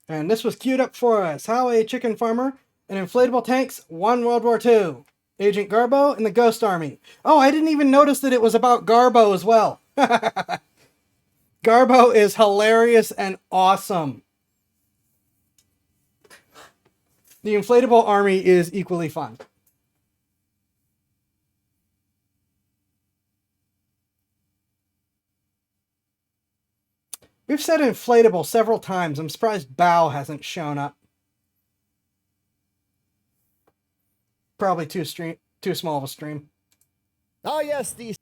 And this was queued up for us. How a chicken farmer and inflatable tanks won World War II. Agent Garbo and the Ghost Army. Oh, I didn't even notice that it was about Garbo as well. Garbo is hilarious and awesome. The inflatable army is equally fun. We've said inflatable several times. I'm surprised Bao hasn't shown up. Probably too small of a stream. Oh yes, these.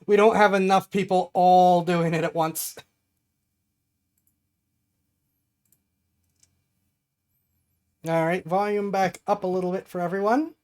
We don't have enough people all doing it at once. All right, volume back up a little bit for everyone.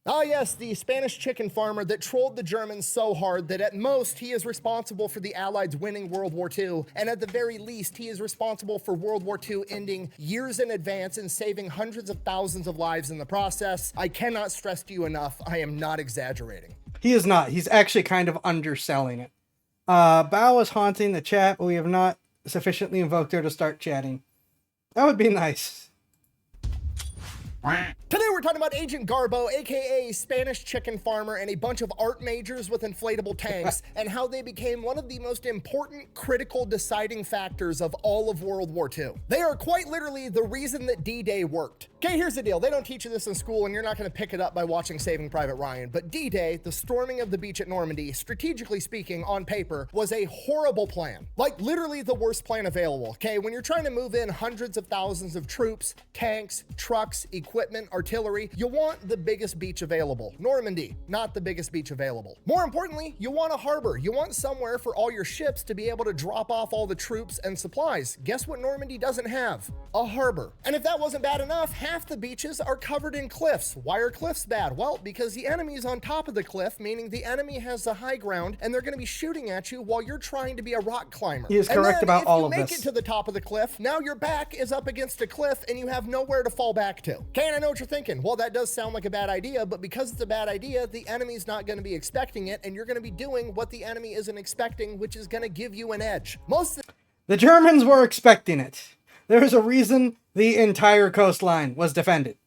Oh yes, the Spanish chicken farmer that trolled the Germans so hard that at most he is responsible for the Allies winning World War II, and at the very least he is responsible for World War II ending years in advance and saving hundreds of thousands of lives in the process. I cannot stress to you enough, I am not exaggerating. He is not. He's actually kind of underselling it. Bao is haunting the chat, but we have not sufficiently invoked her to start chatting. That would be nice. Today we're talking about Agent Garbo, aka Spanish chicken farmer, and a bunch of art majors with inflatable tanks, and how they became one of the most important, critical, deciding factors of all of World War II. They are quite literally the reason that D-Day worked. Okay, here's the deal. They don't teach you this in school, and you're not going to pick it up by watching Saving Private Ryan, but D-Day, the storming of the beach at Normandy, strategically speaking, on paper, was a horrible plan. Like, literally the worst plan available, okay? When you're trying to move in hundreds of thousands of troops, tanks, trucks, equipment, artillery, you want the biggest beach available. Normandy, not the biggest beach available. More importantly, you want a harbor. You want somewhere for all your ships to be able to drop off all the troops and supplies. Guess what Normandy doesn't have? A harbor. And if that wasn't bad enough, half the beaches are covered in cliffs. Why are cliffs bad? Well, because the enemy is on top of the cliff, meaning the enemy has the high ground, and they're going to be shooting at you while you're trying to be a rock climber. He is correct about all of this. If you make it to the top of the cliff, now your back is up against a cliff and you have nowhere to fall back to. Okay, and I know what you're thinking. Well, that does sound like a bad idea, but because it's a bad idea, the enemy's not going to be expecting it, and you're going to be doing what the enemy isn't expecting, which is going to give you an edge. The Germans were expecting it. There is a reason the entire coastline was defended.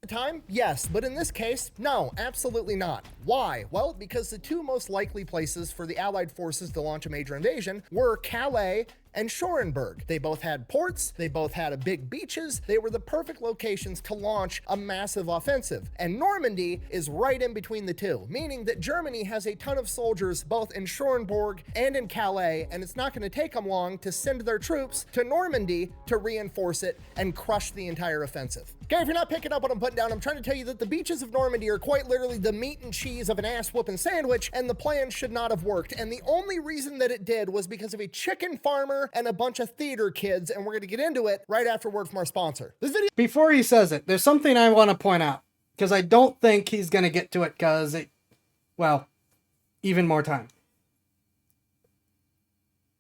Time? Yes, but in this case, no, absolutely not. Why? Well, because the two most likely places for the Allied forces to launch a major invasion were Calais and Schoenberg. They both had ports, they both had big beaches, they were the perfect locations to launch a massive offensive. And Normandy is right in between the two, meaning that Germany has a ton of soldiers both in Schoenberg and in Calais, and it's not going to take them long to send their troops to Normandy to reinforce it and crush the entire offensive. Okay, if you're not picking up what I'm putting down, I'm trying to tell you that the beaches of Normandy are quite literally the meat and cheese of an ass-whooping sandwich, and the plan should not have worked. And the only reason that it did was because of a chicken farmer and a bunch of theater kids, and we're going to get into it right after word from our sponsor. This video. Before he says it, there's something I want to point out, because I don't think he's going to get to it, because well, even more time.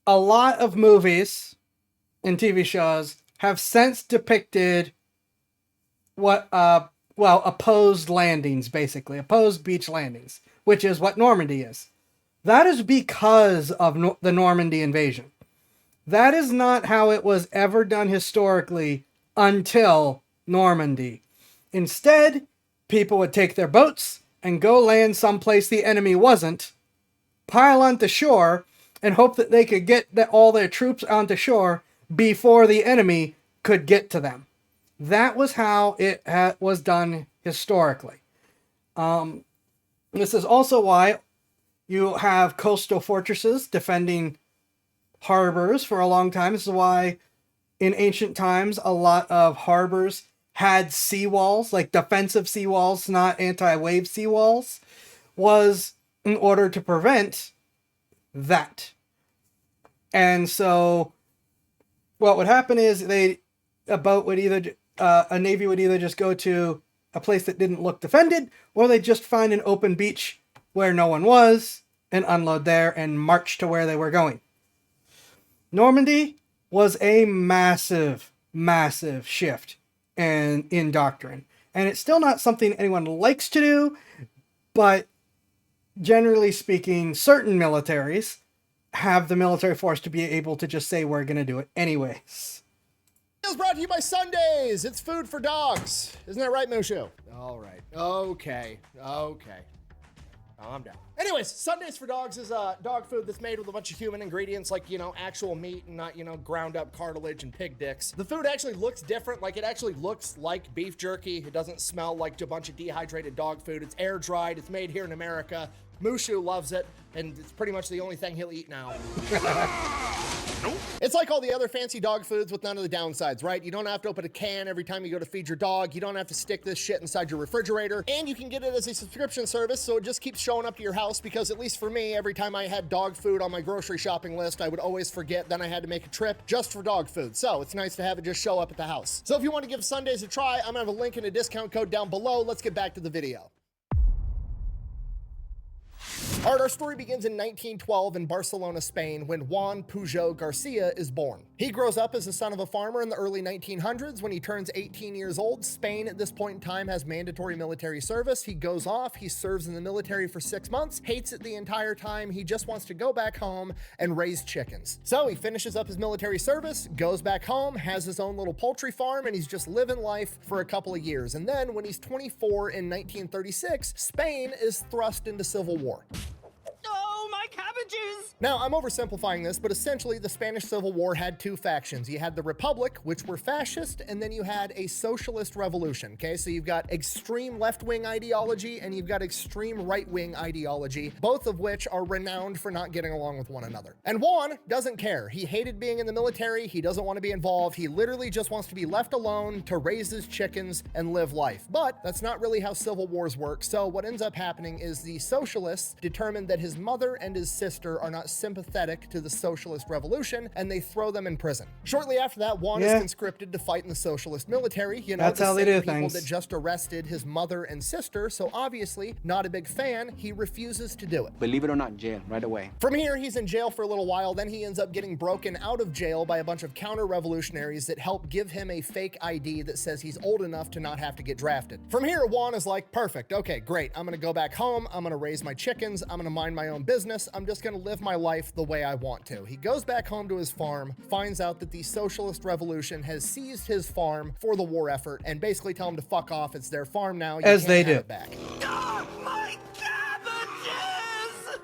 A lot of movies and TV shows have since depicted what, opposed landings, basically. Opposed beach landings, which is what Normandy is. That is because of the Normandy invasion. That is not how it was ever done historically until Normandy. Instead, people would take their boats and go land someplace the enemy wasn't, pile onto shore, and hope that they could get all their troops onto shore before the enemy could get to them. That was how it was done historically. This is also why you have coastal fortresses defending harbors for a long time. This is why in ancient times a lot of harbors had seawalls, like defensive seawalls, not anti-wave seawalls, was in order to prevent that. And so what would happen is a navy would either just go to a place that didn't look defended, or they'd just find an open beach where no one was and unload there and march to where they were going. Normandy was a massive, massive shift in doctrine. And it's still not something anyone likes to do, but generally speaking, certain militaries have the military force to be able to just say, we're going to do it anyways. Is brought to you by Sundays. It's food for dogs. Isn't that right, Mushu? All right. Okay. Calm down. Anyways, Sundays for Dogs is dog food that's made with a bunch of human ingredients like, actual meat and not, ground up cartilage and pig dicks. The food actually looks different. Like, it actually looks like beef jerky. It doesn't smell like a bunch of dehydrated dog food. It's air dried. It's made here in America. Mushu loves it, and it's pretty much the only thing he'll eat now. It's like all the other fancy dog foods with none of the downsides, right? You don't have to open a can every time you go to feed your dog. You don't have to stick this shit inside your refrigerator, and you can get it as a subscription service, so it just keeps showing up to your house, because at least for me, every time I had dog food on my grocery shopping list, I would always forget, then I had to make a trip just for dog food. So it's nice to have it just show up at the house. So if you want to give Sundays a try, I'm gonna have a link and a discount code down below. Let's get back to the video. All right, our story begins in 1912 in Barcelona, Spain, when Juan Pujol Garcia is born. He grows up as the son of a farmer in the early 1900s. When he turns 18 years old, Spain at this point in time has mandatory military service. He goes off, he serves in the military for 6 months, hates it the entire time. He just wants to go back home and raise chickens. So he finishes up his military service, goes back home, has his own little poultry farm, and he's just living life for a couple of years. And then when he's 24 in 1936, Spain is thrust into civil war. Cabbages! Now, I'm oversimplifying this, but essentially the Spanish Civil War had two factions. You had the Republic, which were fascist, and then you had a socialist revolution, okay? So you've got extreme left-wing ideology and you've got extreme right-wing ideology, both of which are renowned for not getting along with one another. And Juan doesn't care. He hated being in the military. He doesn't want to be involved. He literally just wants to be left alone to raise his chickens and live life. But that's not really how civil wars work. So what ends up happening is the socialists determine that his mother and his sister are not sympathetic to the socialist revolution, and they throw them in prison. Shortly after that, Juan is conscripted to fight in the socialist military. That's how they do people things. That just arrested his mother and sister, so obviously not a big fan. He refuses to do it. Believe it or not, jail right away. From here, he's in jail for a little while. Then he ends up getting broken out of jail by a bunch of counter-revolutionaries that help give him a fake ID that says he's old enough to not have to get drafted. From here, Juan is like, perfect, okay, great. I'm gonna go back home. I'm gonna raise my chickens. I'm gonna mind my own business. I'm just gonna live my life the way I want to. He goes back home to his farm, finds out that the socialist revolution has seized his farm for the war effort, and basically tell him to fuck off. It's their farm now. You As can't they have do. it back. Ah, my cabbages!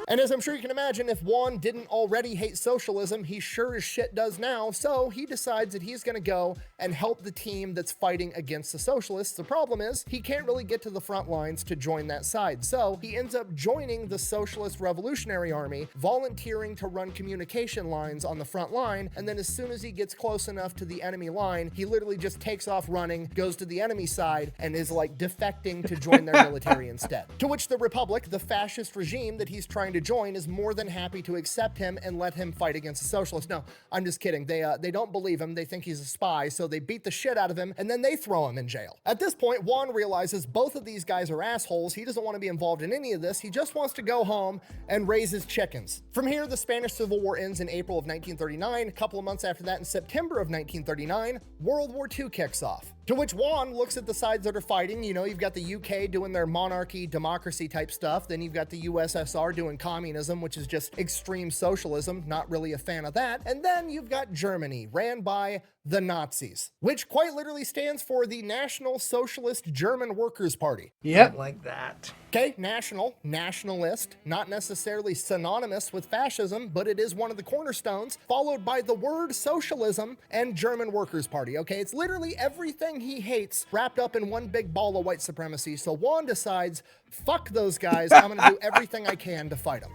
And as I'm sure you can imagine, if Juan didn't already hate socialism, he sure as shit does now. So he decides that he's gonna go and help the team that's fighting against the socialists. The problem is he can't really get to the front lines to join that side. So he ends up joining the Socialist Revolutionary Army, volunteering to run communication lines on the front line. And then as soon as he gets close enough to the enemy line, he literally just takes off running, goes to the enemy side, and is like defecting to join their military instead. To which the Republic, the fascist regime that he's trying to join, is more than happy to accept him and let him fight against the socialists. No, I'm just kidding. They don't believe him. They think he's a spy, so they beat the shit out of him, and then they throw him in jail. At this point, Juan realizes both of these guys are assholes. He doesn't want to be involved in any of this. He just wants to go home and raise his chickens. From here, the Spanish Civil War ends in April of 1939. A couple of months after that, in September of 1939, World War II kicks off. To which Juan looks at the sides that are fighting. You know, you've got the UK doing their monarchy, democracy type stuff. Then you've got the USSR doing communism, which is just extreme socialism. Not really a fan of that. And then you've got Germany, ran by the Nazis, which quite literally stands for the National Socialist German Workers' Party. Yep. Like that. Okay, nationalist, not necessarily synonymous with fascism, but it is one of the cornerstones, followed by the word socialism and German Workers' Party. Okay, it's literally everything he hates wrapped up in one big ball of white supremacy. So Juan decides, fuck those guys, I'm gonna do everything I can to fight them.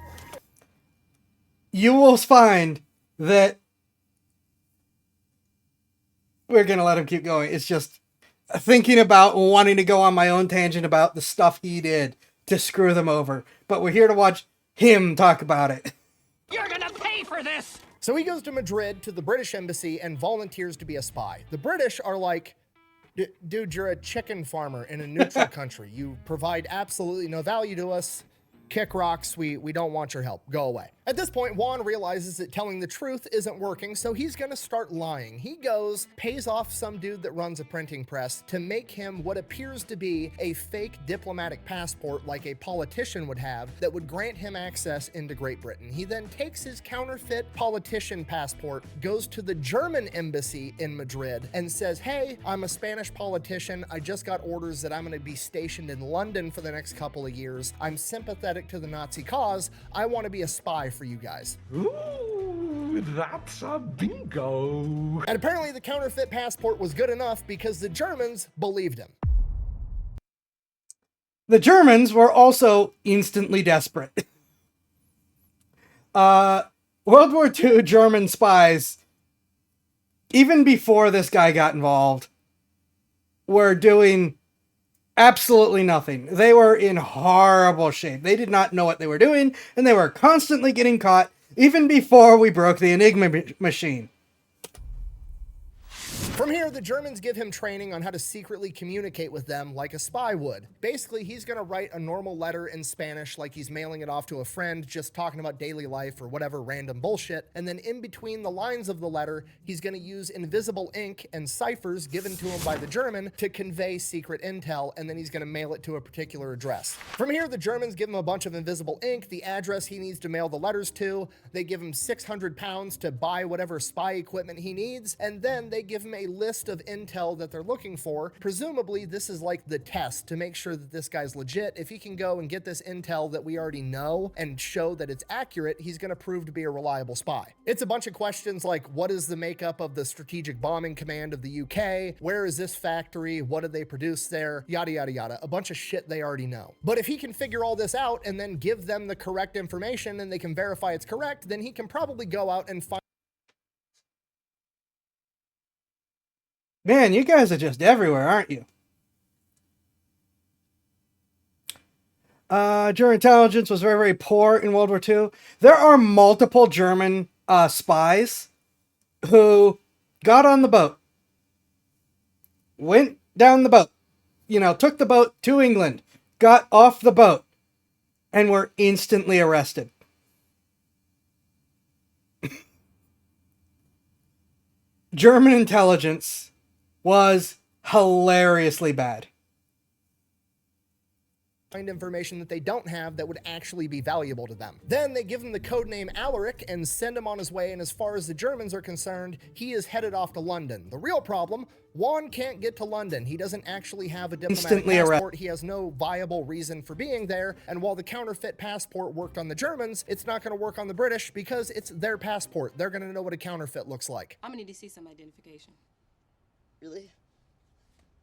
You will find that we're gonna let him keep going. It's just thinking about wanting to go on my own tangent about the stuff he did to screw them over. But we're here to watch him talk about it. You're gonna pay for this! So he goes to Madrid to the British embassy and volunteers to be a spy. The British are like, dude, you're a chicken farmer in a neutral country. You provide absolutely no value to us. Kick rocks. We don't want your help. Go away. At this point, Juan realizes that telling the truth isn't working, so he's gonna start lying. He goes, pays off some dude that runs a printing press to make him what appears to be a fake diplomatic passport like a politician would have that would grant him access into Great Britain. He then takes his counterfeit politician passport, goes to the German embassy in Madrid, and says, hey, I'm a Spanish politician. I just got orders that I'm gonna be stationed in London for the next couple of years. I'm sympathetic to the Nazi cause. I wanna be a spy for you guys. Ooh, that's a bingo. And apparently the counterfeit passport was good enough because the Germans believed him. The Germans were also instantly desperate. World War II German spies, even before this guy got involved, were doing absolutely nothing. They were in horrible shape. They did not know what they were doing, and they were constantly getting caught, even before we broke the Enigma machine. From here, the Germans give him training on how to secretly communicate with them like a spy would. Basically, he's gonna write a normal letter in Spanish like he's mailing it off to a friend, just talking about daily life or whatever random bullshit. And then in between the lines of the letter, he's gonna use invisible ink and ciphers given to him by the German to convey secret intel, and then he's gonna mail it to a particular address. From here, the Germans give him a bunch of invisible ink, the address he needs to mail the letters to. They give him 600 pounds to buy whatever spy equipment he needs, and then they give him a list of intel that they're looking for. Presumably, this is like the test to make sure that this guy's legit. If he can go and get this intel that we already know and show that it's accurate, he's going to prove to be a reliable spy. It's a bunch of questions like, what is the makeup of the Strategic Bombing Command of the UK? Where is this factory? What do they produce there? Yada, yada, yada. A bunch of shit they already know. But if he can figure all this out and then give them the correct information and they can verify it's correct, then he can probably go out and find. Man, you guys are just everywhere, aren't you? German intelligence was very, very poor in World War II. There are multiple German spies who got on the boat, went down the boat, took the boat to England, got off the boat, and were instantly arrested. German intelligence was hilariously bad. Find information that they don't have that would actually be valuable to them. Then they give him the codename Alaric and send him on his way, and as far as the Germans are concerned, he is headed off to London. The real problem, Juan can't get to London. He doesn't actually have a diplomatic passport. He has no viable reason for being there, and while the counterfeit passport worked on the Germans, it's not going to work on the British because it's their passport. They're going to know what a counterfeit looks like. I'm gonna need to see some identification. Really?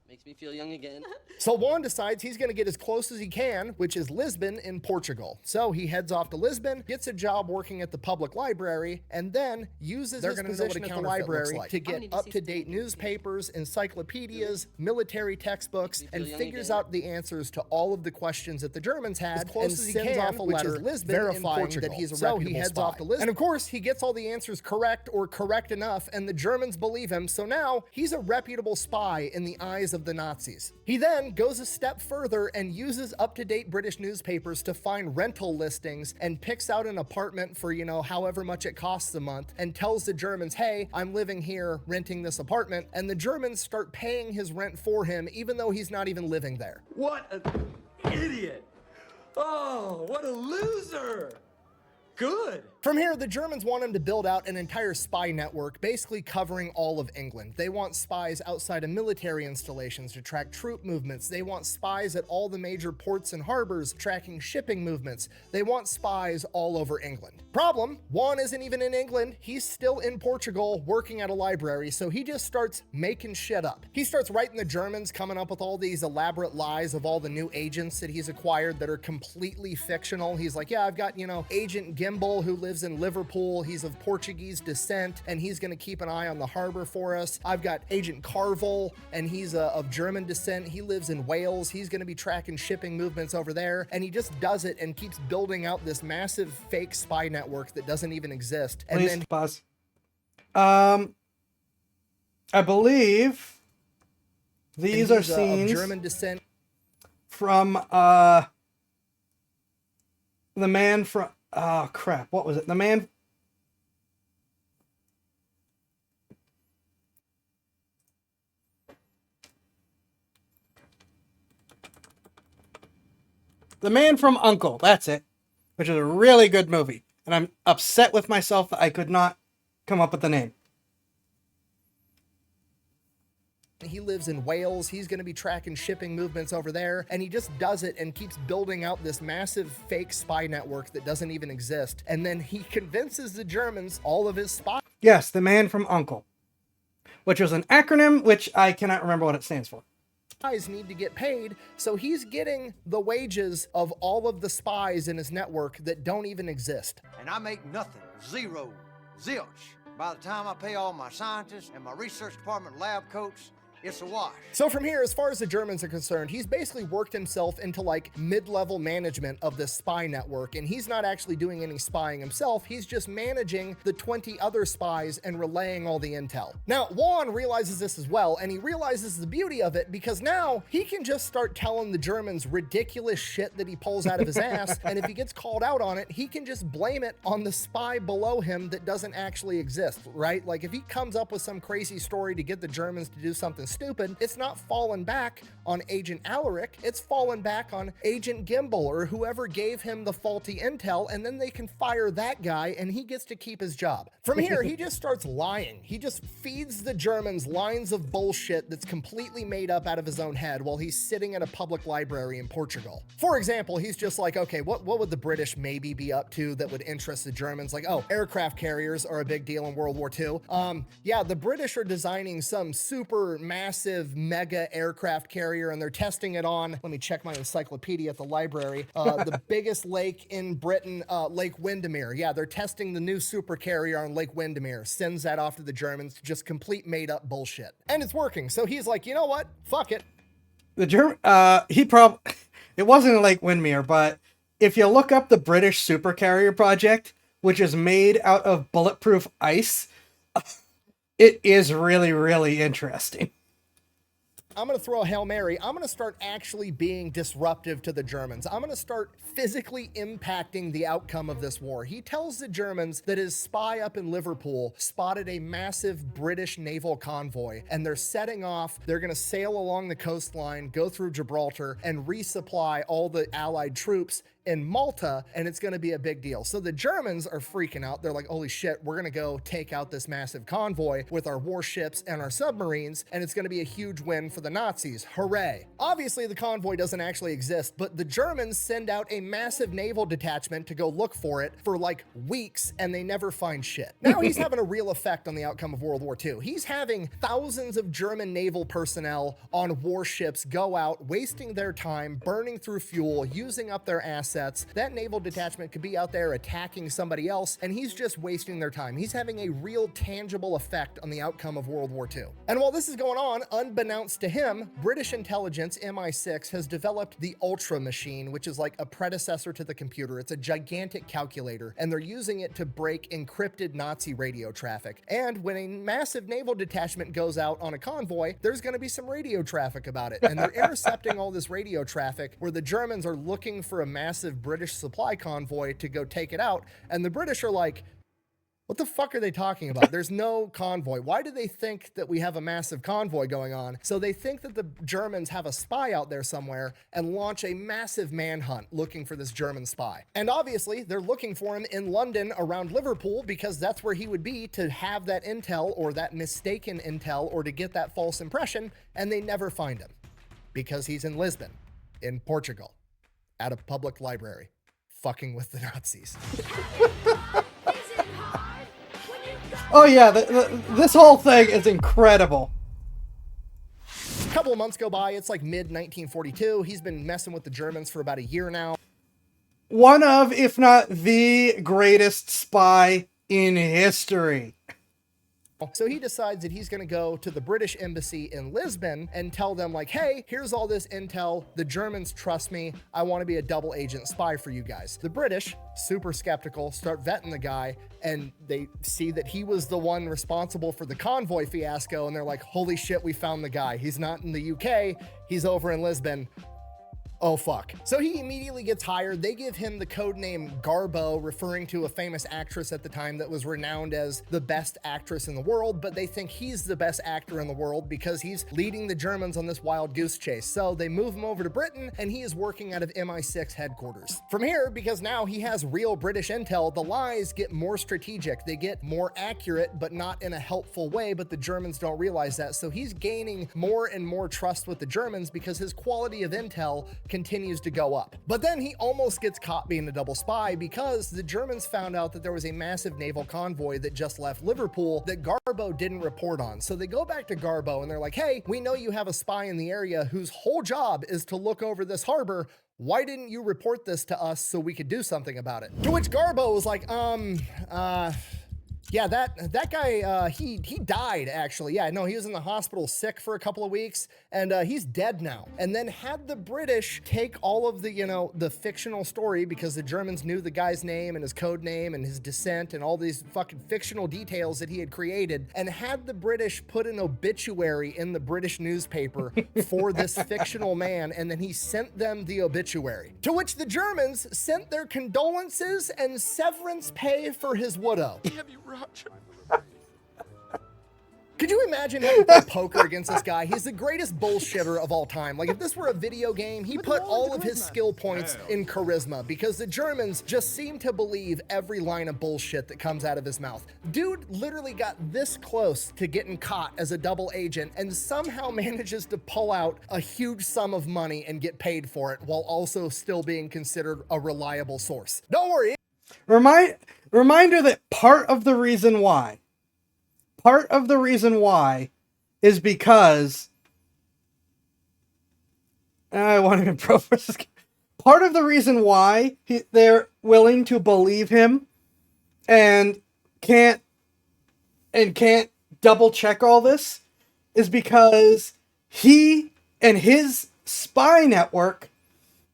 Makes me feel young again. So Juan decides he's going to get as close as he can, which is Lisbon in Portugal. So he heads off to Lisbon, gets a job working at the public library, and then uses his position at the library to get up-to-date newspapers, encyclopedias, military textbooks, and figures out the answers to all of the questions that the Germans had, and sends off a letter verifying that he's a reputable spy. So he heads off to Lisbon. And of course, he gets all the answers correct or correct enough, and the Germans believe him, so now he's a reputable spy in the eyes of the Nazis. He then goes a step further and uses up-to-date British newspapers to find rental listings and picks out an apartment for, however much it costs a month and tells the Germans, hey, I'm living here renting this apartment, and the Germans start paying his rent for him even though he's not even living there. What an idiot! Oh, what a loser! Good. From here, the Germans want him to build out an entire spy network, basically covering all of England. They want spies outside of military installations to track troop movements. They want spies at all the major ports and harbors tracking shipping movements. They want spies all over England. Problem, Juan isn't even in England. He's still in Portugal working at a library, so he just starts making shit up. He starts writing the Germans, coming up with all these elaborate lies of all the new agents that he's acquired that are completely fictional. He's like, yeah, I've got, Agent Gimbal who lives in Liverpool. He's of Portuguese descent, and he's going to keep an eye on the harbor for us. I've got Agent Carvel, and he's of German descent. He lives in Wales. He's going to be tracking shipping movements over there, and he just does it and keeps building out this massive fake spy network that doesn't even exist. And then pause. I believe these are scenes of German descent from the man from Oh crap! What was it? The man. The Man from U.N.C.L.E. That's it. Which is a really good movie, and I'm upset with myself that I could not come up with the name. He lives in Wales. He's going to be tracking shipping movements over there. And he just does it and keeps building out this massive fake spy network that doesn't even exist. And then he convinces the Germans all of his spies. Yes, The Man from U.N.C.L.E., which was an acronym which I cannot remember what it stands for. Need to get paid, so he's getting the wages of all of the spies in his network that don't even exist. And I make nothing. Zero. Zilch. By the time I pay all my scientists and my research department lab coats, it's a wash. So from here, as far as the Germans are concerned, he's basically worked himself into like mid-level management of this spy network, and he's not actually doing any spying himself. He's just managing the 20 other spies and relaying all the intel. Now, Juan realizes this as well, and he realizes the beauty of it because now he can just start telling the Germans ridiculous shit that he pulls out of his ass, and if he gets called out on it, he can just blame it on the spy below him that doesn't actually exist, right? Like if he comes up with some crazy story to get the Germans to do something stupid, it's not falling back on Agent Alaric, it's falling back on Agent Gimbal or whoever gave him the faulty intel, and then they can fire that guy and he gets to keep his job. From here, he just starts lying. He just feeds the Germans lines of bullshit that's completely made up out of his own head while he's sitting in a public library in Portugal. For example, he's just like, okay, what would the British maybe be up to that would interest the Germans? Like, oh, aircraft carriers are a big deal in World War II. Yeah, the British are designing some super massive mega aircraft carrier and they're testing it on, let me check my encyclopedia at the library, the biggest lake in Britain, Lake Windermere. Yeah, they're testing the new super carrier on Lake Windermere, sends that off to the Germans, just complete made up bullshit. And it's working. So he's like, you know what? Fuck it. The German, it wasn't in Lake Windermere, but if you look up the British supercarrier project, which is made out of bulletproof ice, it is really, really interesting. I'm going to throw a Hail Mary. I'm going to start actually being disruptive to the Germans. I'm going to start physically impacting the outcome of this war. He tells the Germans that his spy up in Liverpool spotted a massive British naval convoy, and they're setting off. They're going to sail along the coastline, go through Gibraltar, and resupply all the Allied troops in Malta, and it's going to be a big deal. So the Germans are freaking out. They're like, holy shit, we're going to go take out this massive convoy with our warships and our submarines, and it's going to be a huge win for the Nazis. Hooray. Obviously, the convoy doesn't actually exist, but the Germans send out a massive naval detachment to go look for it for like weeks, and they never find shit. Now he's having a real effect on the outcome of World War II. He's having thousands of German naval personnel on warships go out, wasting their time, burning through fuel, using up their assets. That naval detachment could be out there attacking somebody else, and he's just wasting their time. He's having a real tangible effect on the outcome of World War II. And while this is going on, unbeknownst to him, British intelligence, MI6, has developed the Ultra Machine, which is like a predecessor to the computer. It's a gigantic calculator, and they're using it to break encrypted Nazi radio traffic. And when a massive naval detachment goes out on a convoy, there's going to be some radio traffic about it. And they're intercepting all this radio traffic where the Germans are looking for a massive British supply convoy to go take it out. And the British are like, what the fuck are they talking about? There's no convoy. Why do they think that we have a massive convoy going on? So they think that the Germans have a spy out there somewhere and launch a massive manhunt looking for this German spy. And obviously they're looking for him in London around Liverpool because that's where he would be to have that intel or that mistaken intel or to get that false impression. And they never find him because he's in Lisbon, in Portugal, at a public library, fucking with the Nazis. Oh yeah, this whole thing is incredible. A couple of months go by, it's like mid-1942. He's been messing with the Germans for about a year now. One of, if not the greatest spy in history. So he decides that he's going to go to the British embassy in Lisbon and tell them like, hey, here's all this intel. The Germans trust me. I want to be a double agent spy for you guys. The British, super skeptical, start vetting the guy, and they see that he was the one responsible for the convoy fiasco. And they're like, holy shit, we found the guy. He's not in the UK. He's over in Lisbon. oh fuck. So he immediately gets hired. They give him the code name Garbo, referring to a famous actress at the time that was renowned as the best actress in the world, but they think he's the best actor in the world because he's leading the Germans on this wild goose chase. So they move him over to Britain, and he is working out of MI6 headquarters. From here, because now he has real British intel, the lies get more strategic. They get more accurate, but not in a helpful way, but the Germans don't realize that. So he's gaining more and more trust with the Germans because his quality of intel continues to go up. But then he almost gets caught being a double spy because the Germans found out that there was a massive naval convoy that just left Liverpool that Garbo didn't report on. So they go back to Garbo and they're like, hey, we know you have a spy in the area whose whole job is to look over this harbor. Why didn't you report this to us so we could do something about it? To which Garbo was like, yeah, that guy, he died, actually. Yeah, no, he was in the hospital sick for a couple of weeks, and he's dead now. And then had the British take all of the, you know, the fictional story, because the Germans knew the guy's name and his code name and his descent and all these fucking fictional details that he had created, and had the British put an obituary in the British newspaper for this fictional man, and then he sent them the obituary. To which the Germans sent their condolences and severance pay for his widow. Could you imagine having to play poker against this guy? He's the greatest bullshitter of all time. Like, if this were a video game, he put all of his skill points in charisma, because the Germans just seem to believe every line of bullshit that comes out of his mouth. Dude literally got this close to getting caught as a double agent and somehow manages to pull out a huge sum of money and get paid for it while also still being considered a reliable source. Don't worry. Reminder that part of the reason why is because I won't even profess this. Part of the reason why they're willing to believe him and can't double check all this is because he and his spy network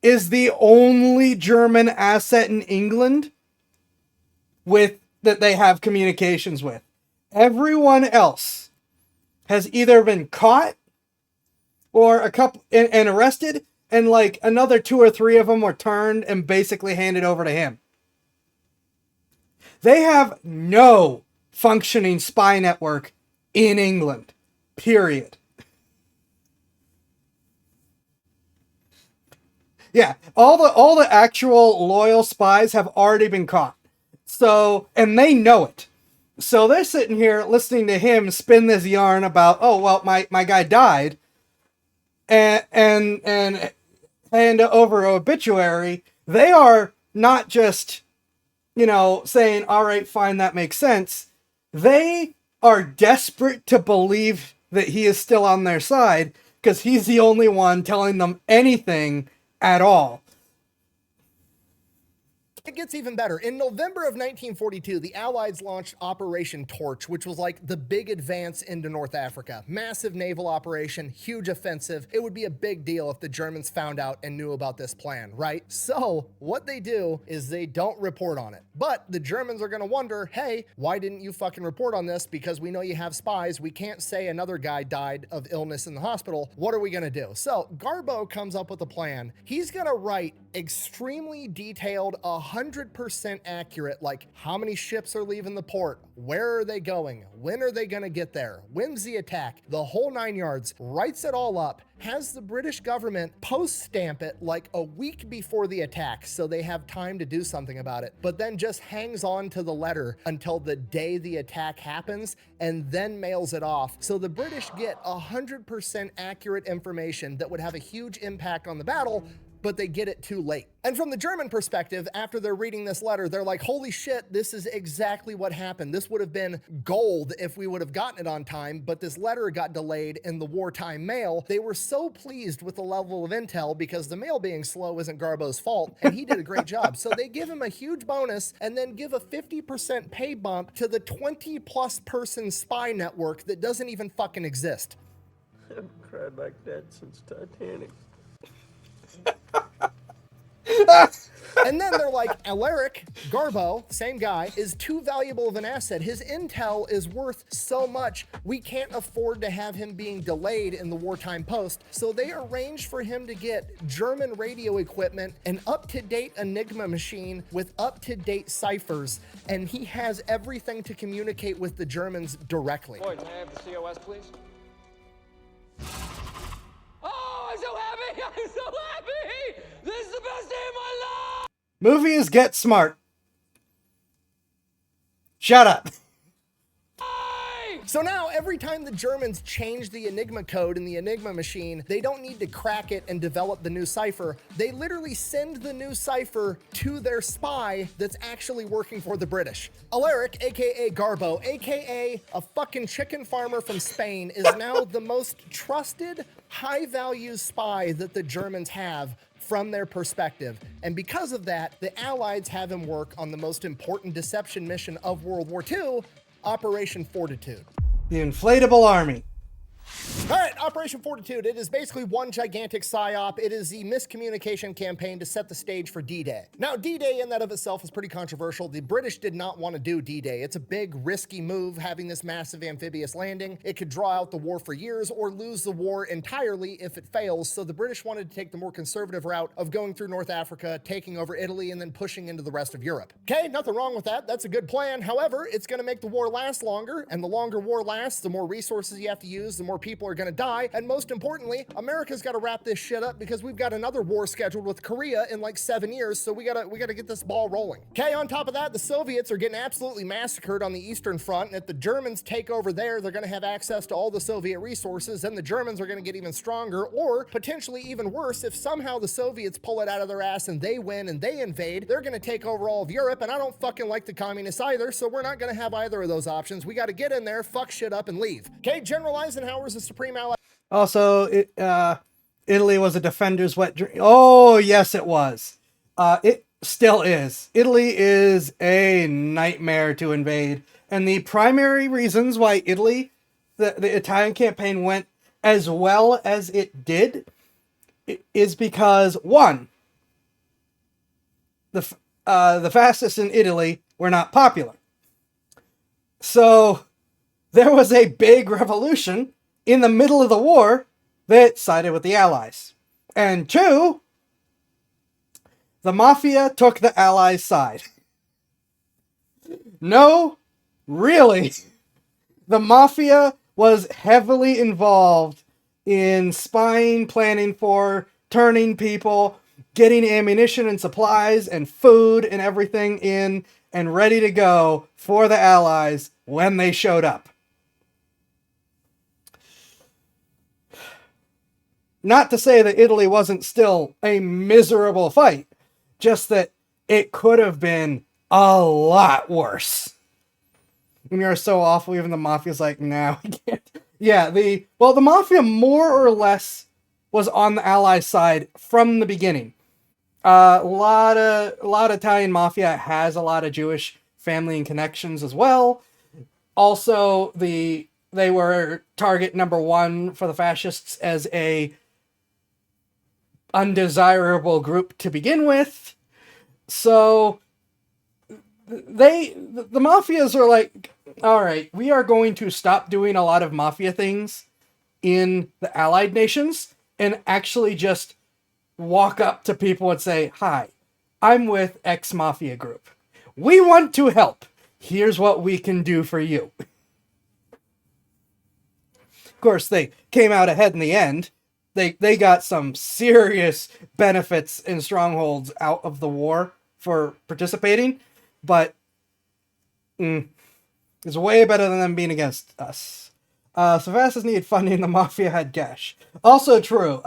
is the only German asset in England that they have communications with. Everyone else has either been caught or and arrested, and like another 2 or 3 of them were turned and basically handed over to him. They have no functioning spy network in England. Period. Yeah, all the actual loyal spies have already been caught. So, and they know it. So they're sitting here listening to him spin this yarn about, oh, well, my guy died, and hand over an obituary. They are not just, saying, all right, fine, that makes sense. They are desperate to believe that he is still on their side because he's the only one telling them anything at all. It gets even better. In November of 1942, the Allies launched Operation Torch, which was like the big advance into North Africa. Massive naval operation, huge offensive. It would be a big deal if the Germans found out and knew about this plan, right? So what they do is they don't report on it. But the Germans are going to wonder, hey, why didn't you fucking report on this? Because we know you have spies. We can't say another guy died of illness in the hospital. What are we going to do? So Garbo comes up with a plan. He's going to write extremely detailed, 100% accurate, like how many ships are leaving the port, where are they going, when are they going to get there, when's the attack, the whole 9 yards, writes it all up, has the British government post-stamp it like a week before the attack so they have time to do something about it, but then just hangs on to the letter until the day the attack happens and then mails it off. So the British get 100% accurate information that would have a huge impact on the battle, but they get it too late. And from the German perspective, after they're reading this letter, they're like, holy shit, this is exactly what happened. This would have been gold if we would have gotten it on time, but this letter got delayed in the wartime mail. They were so pleased with the level of intel because the mail being slow isn't Garbo's fault, and he did a great job. So they give him a huge bonus and then give a 50% pay bump to the 20+ person spy network that doesn't even fucking exist. I haven't cried like that since Titanic. And then they're like, Alaric Garbo, same guy, is too valuable of an asset. His intel is worth so much, we can't afford to have him being delayed in the wartime post. So they arranged for him to get German radio equipment, an up-to-date Enigma machine with up-to-date ciphers, and he has everything to communicate with the Germans directly. Boy, can I have the COS, please? Oh, I'm so happy! I'm so happy! This is the best day of my life! Movies get smart. Shut up. So now, every time the Germans change the Enigma code in the Enigma machine, they don't need to crack it and develop the new cipher. They literally send the new cipher to their spy that's actually working for the British. Alaric, aka Garbo, aka a fucking chicken farmer from Spain, is now the most trusted, high-value spy that the Germans have from their perspective. And because of that, the Allies have him work on the most important deception mission of World War II, Operation Fortitude. The Inflatable Army. All right, Operation Fortitude. It is basically one gigantic psyop. It is the miscommunication campaign to set the stage for D-Day. Now, D-Day in that of itself is pretty controversial. The British did not want to do D-Day. It's a big, risky move, having this massive amphibious landing. It could draw out the war for years or lose the war entirely if it fails. So the British wanted to take the more conservative route of going through North Africa, taking over Italy, and then pushing into the rest of Europe. Okay, nothing wrong with that. That's a good plan. However, it's going to make the war last longer, and the longer war lasts, the more resources you have to use, the more people are going to die, and most importantly, America's got to wrap this shit up because we've got another war scheduled with Korea in like 7 years, so we gotta get this ball rolling. Okay, on top of that, the Soviets are getting absolutely massacred on the Eastern Front, and if the Germans take over there, they're gonna have access to all the Soviet resources, and the Germans are gonna get even stronger, or potentially even worse, if somehow the Soviets pull it out of their ass and they win and they invade, they're gonna take over all of Europe, and I don't fucking like the communists either, so we're not gonna have either of those options. We gotta get in there, fuck shit up, and leave. Okay, General Eisenhower's the supreme ally. Also, Italy was a defender's wet dream. Oh, yes, it was. It still is. Italy is a nightmare to invade. And the primary reasons why Italy, the Italian campaign went as well as it did is because, one, the fascists in Italy were not popular. So there was a big revolution in the middle of the war that sided with the Allies. And two, the Mafia took the Allies' side. No, really. The Mafia was heavily involved in spying, planning for, turning people, getting ammunition and supplies and food and everything in and ready to go for the Allies when they showed up. Not to say that Italy wasn't still a miserable fight, just that it could have been a lot worse. When you're so awful, even the Mafia's like, no, we can't. Yeah, the Mafia more or less was on the Allies' side from the beginning. A lot of Italian Mafia has a lot of Jewish family and connections as well. Also, they were target number one for the fascists as a undesirable group to begin with. So the Mafias are like, all right, we are going to stop doing a lot of Mafia things in the Allied nations and actually just walk up to people and say, hi, I'm with X Mafia group. We want to help. Here's what we can do for you. Of course, they came out ahead in the end. They got some serious benefits and strongholds out of the war for participating, but it's way better than them being against us. So fast as needed funding, the Mafia had cash. Also true.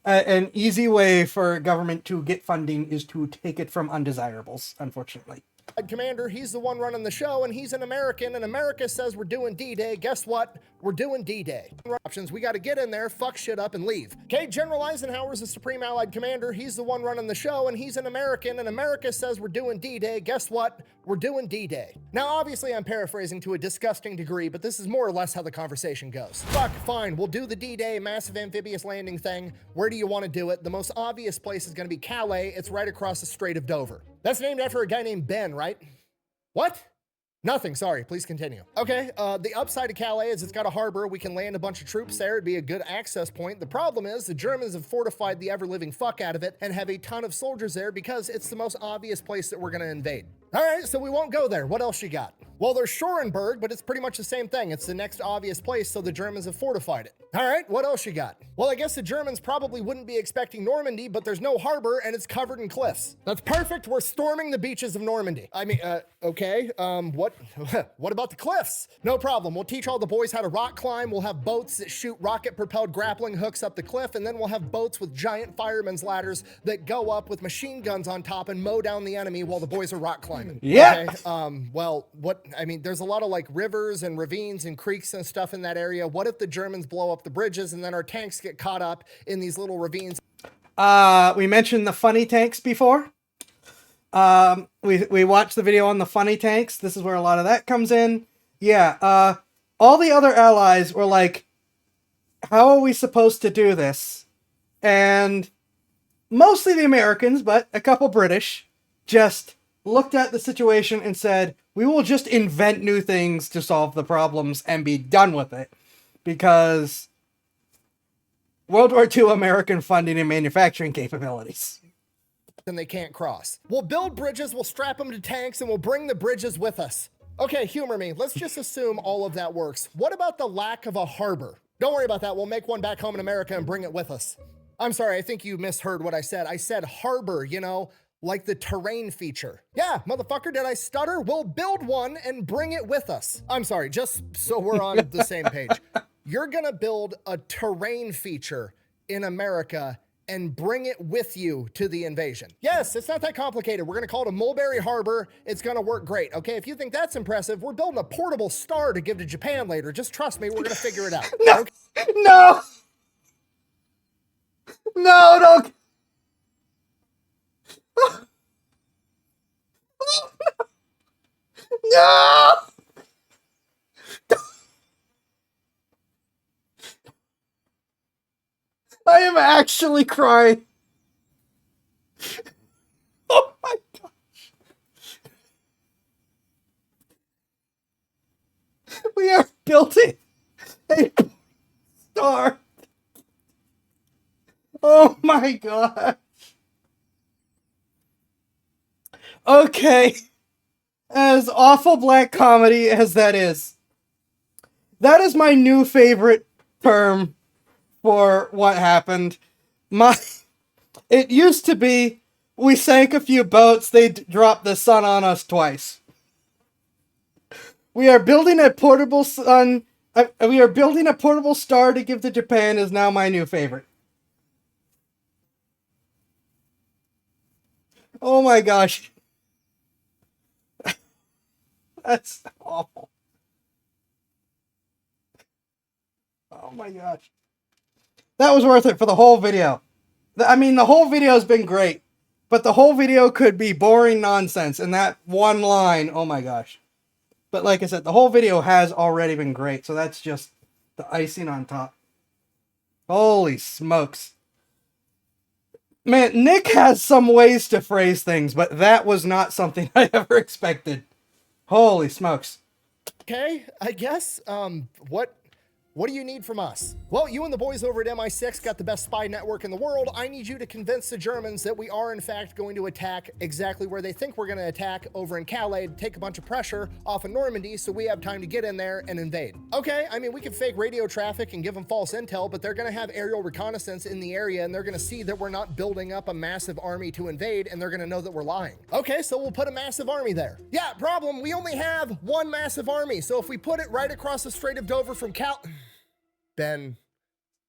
An easy way for government to get funding is to take it from undesirables, unfortunately. Commander, he's the one running the show, and he's an American, and America says we're doing D-Day. Guess what? We're doing D-Day. Options, we got to get in there, fuck shit up, and leave. Okay, General Eisenhower's the Supreme Allied Commander. He's the one running the show, and he's an American, and America says we're doing D-Day. Guess what? We're doing D-Day. Now, obviously, I'm paraphrasing to a disgusting degree, but this is more or less how the conversation goes. Fuck, fine, we'll do the D-Day massive amphibious landing thing. Where do you want to do it? The most obvious place is going to be Calais. It's right across the Strait of Dover. That's named after a guy named Ben, right? What? Nothing, sorry, please continue. Okay, the upside of Calais is it's got a harbor. We can land a bunch of troops there. It'd be a good access point. The problem is the Germans have fortified the ever-living fuck out of it and have a ton of soldiers there because it's the most obvious place that we're gonna invade. All right, so we won't go there. What else you got? Well, there's Schoenberg, but it's pretty much the same thing. It's the next obvious place, so the Germans have fortified it. All right, what else you got? Well, I guess the Germans probably wouldn't be expecting Normandy, but there's no harbor and it's covered in cliffs. That's perfect. We're storming the beaches of Normandy. I mean, okay, what about the cliffs? No problem. We'll teach all the boys how to rock climb. We'll have boats that shoot rocket-propelled grappling hooks up the cliff, and then we'll have boats with giant firemen's ladders that go up with machine guns on top and mow down the enemy while the boys are rock climbing. Yeah. Okay, well, I mean, there's a lot of like rivers and ravines and creeks and stuff in that area. What if the Germans blow up the bridges and then our tanks get caught up in these little ravines? We mentioned the funny tanks before. We watched the video on the funny tanks. This is where a lot of that comes in. Yeah, all the other allies were like, how are we supposed to do this? And mostly the Americans, but a couple British, just looked at the situation and said, we will just invent new things to solve the problems and be done with it. Because World War II American funding and manufacturing capabilities. And they can't cross. We'll build bridges, we'll strap them to tanks, and we'll bring the bridges with us. Okay, humor me. Let's just assume all of that works. What about the lack of a harbor? Don't worry about that. We'll make one back home in America and bring it with us. I'm sorry, I think you misheard what I said. I said harbor, you know, like the terrain feature. Yeah, motherfucker, did I stutter? We'll build one and bring it with us. I'm sorry, just so we're on the same page. You're gonna build a terrain feature in America and bring it with you to the invasion. Yes, it's not that complicated. We're gonna call it a Mulberry Harbor. It's gonna work great, okay? If you think that's impressive, we're building a portable star to give to Japan later. Just trust me, we're gonna figure it out. No, okay? no, no, don't. No! I am actually crying. Oh my gosh. We are building a star. Oh my god. Okay. As awful black comedy as that is my new favorite term for what happened. It used to be, we sank a few boats, they dropped the sun on us twice. We are building a portable sun. We are building a portable star to give to Japan is now my new favorite. Oh my gosh. That's awful. Oh my gosh. That was worth it for the whole video. I mean, the whole video has been great, but the whole video could be boring nonsense, and that one line, oh my gosh. But like I said, the whole video has already been great, so that's just the icing on top. Holy smokes. Man, Nick has some ways to phrase things, but that was not something I ever expected. Holy smokes. Okay, I guess, what do you need from us? Well, you and the boys over at MI6 got the best spy network in the world. I need you to convince the Germans that we are in fact going to attack exactly where they think we're going to attack, over in Calais, to take a bunch of pressure off of Normandy so we have time to get in there and invade. Okay, I mean, we can fake radio traffic and give them false intel, but they're going to have aerial reconnaissance in the area and they're going to see that we're not building up a massive army to invade and they're going to know that we're lying. Okay, so we'll put a massive army there. Yeah, problem, we only have one massive army, so if we put it right across the Strait of Dover from Ben,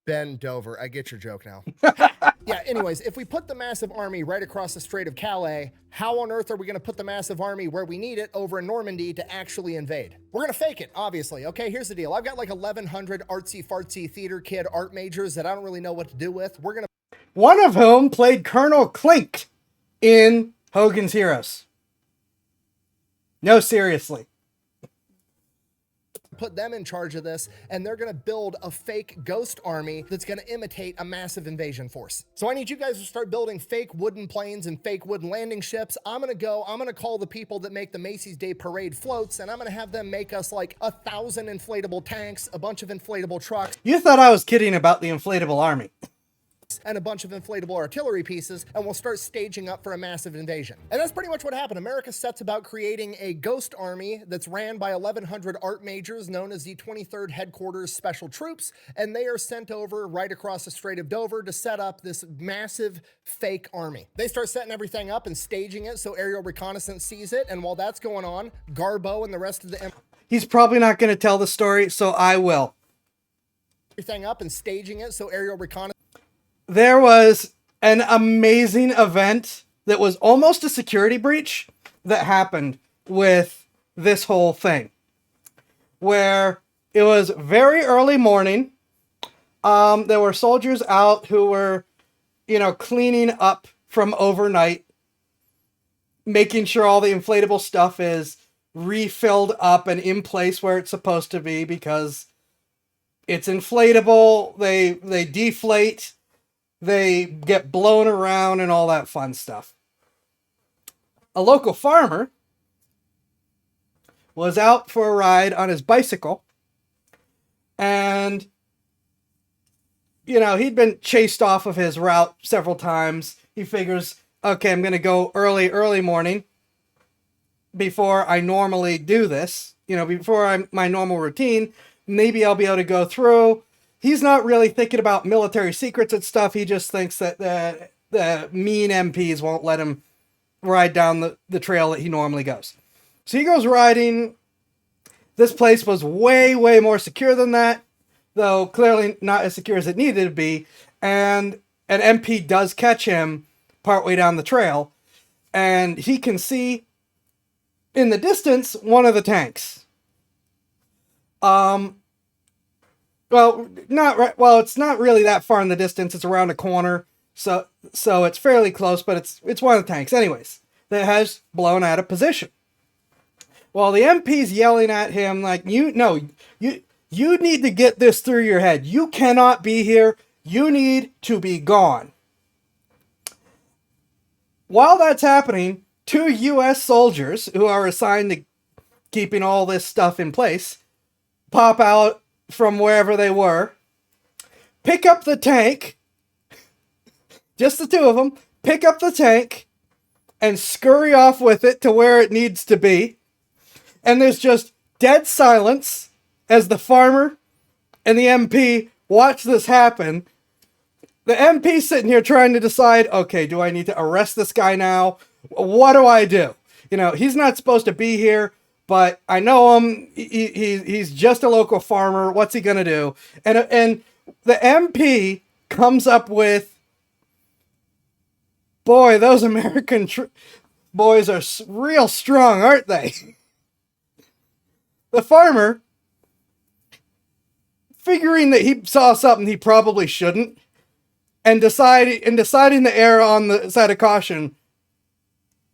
Ben Dover. I get your joke now. Yeah, anyways, if we put the massive army right across the Strait of Calais, how on earth are we going to put the massive army where we need it over in Normandy to actually invade? We're going to fake it, obviously. Okay, here's the deal. I've got like 1,100 artsy-fartsy theater kid art majors that I don't really know what to do with. We're going to... One of whom played Colonel Klink in Hogan's Heroes. No, seriously. Put them in charge of this, and they're going to build a fake ghost army that's going to imitate a massive invasion force. So I need you guys to start building fake wooden planes and fake wooden landing ships. I'm going to call the people that make the Macy's Day Parade floats, and I'm going to have them make us like 1,000 inflatable tanks, a bunch of inflatable trucks. You thought I was kidding about the inflatable army. And a bunch of inflatable artillery pieces, and we'll start staging up for a massive invasion. And that's pretty much what happened. America sets about creating a ghost army that's ran by 1,100 art majors known as the 23rd Headquarters Special Troops, and they are sent over right across the Strait of Dover to set up this massive fake army. They start setting everything up and staging it so aerial reconnaissance sees it, and while that's going on, Garbo and the rest of the... He's probably not going to tell the story, so I will. Everything up and staging it so aerial reconnaissance... There was an amazing event that was almost a security breach that happened with this whole thing, where it was very early morning. There were soldiers out who were, cleaning up from overnight, making sure all the inflatable stuff is refilled up and in place where it's supposed to be, because it's inflatable. They deflate. They get blown around and all that fun stuff. A local farmer was out for a ride on his bicycle, and, he'd been chased off of his route several times. He figures, okay, I'm going to go early morning before I normally do this, before my normal routine. Maybe I'll be able to go through. He's not really thinking about military secrets and stuff. He just thinks that the mean MPs won't let him ride down the trail that he normally goes. So he goes riding. This place was way, way more secure than that, though clearly not as secure as it needed to be. And an MP does catch him partway down the trail, and he can see in the distance one of the tanks. Well, it's not really that far in the distance. It's around a corner. So it's fairly close, but it's one of the tanks anyways that has blown out of position. Well, the MP's yelling at him like, you need to get this through your head. You cannot be here. You need to be gone. While that's happening, 2 U.S. soldiers who are assigned to keeping all this stuff in place pop out from wherever they were, pick up the tank, just the 2 of them, pick up the tank, and scurry off with it to where it needs to be. And there's just dead silence as the farmer and the MP watch this happen. The MP's sitting here trying to decide, okay, do I need to arrest this guy now? What do I do? He's not supposed to be here, but I know him. He's just a local farmer. What's he gonna do? And the MP comes up with, boy, those American boys are real strong, aren't they? The farmer, figuring that he saw something he probably shouldn't, and deciding to err on the side of caution,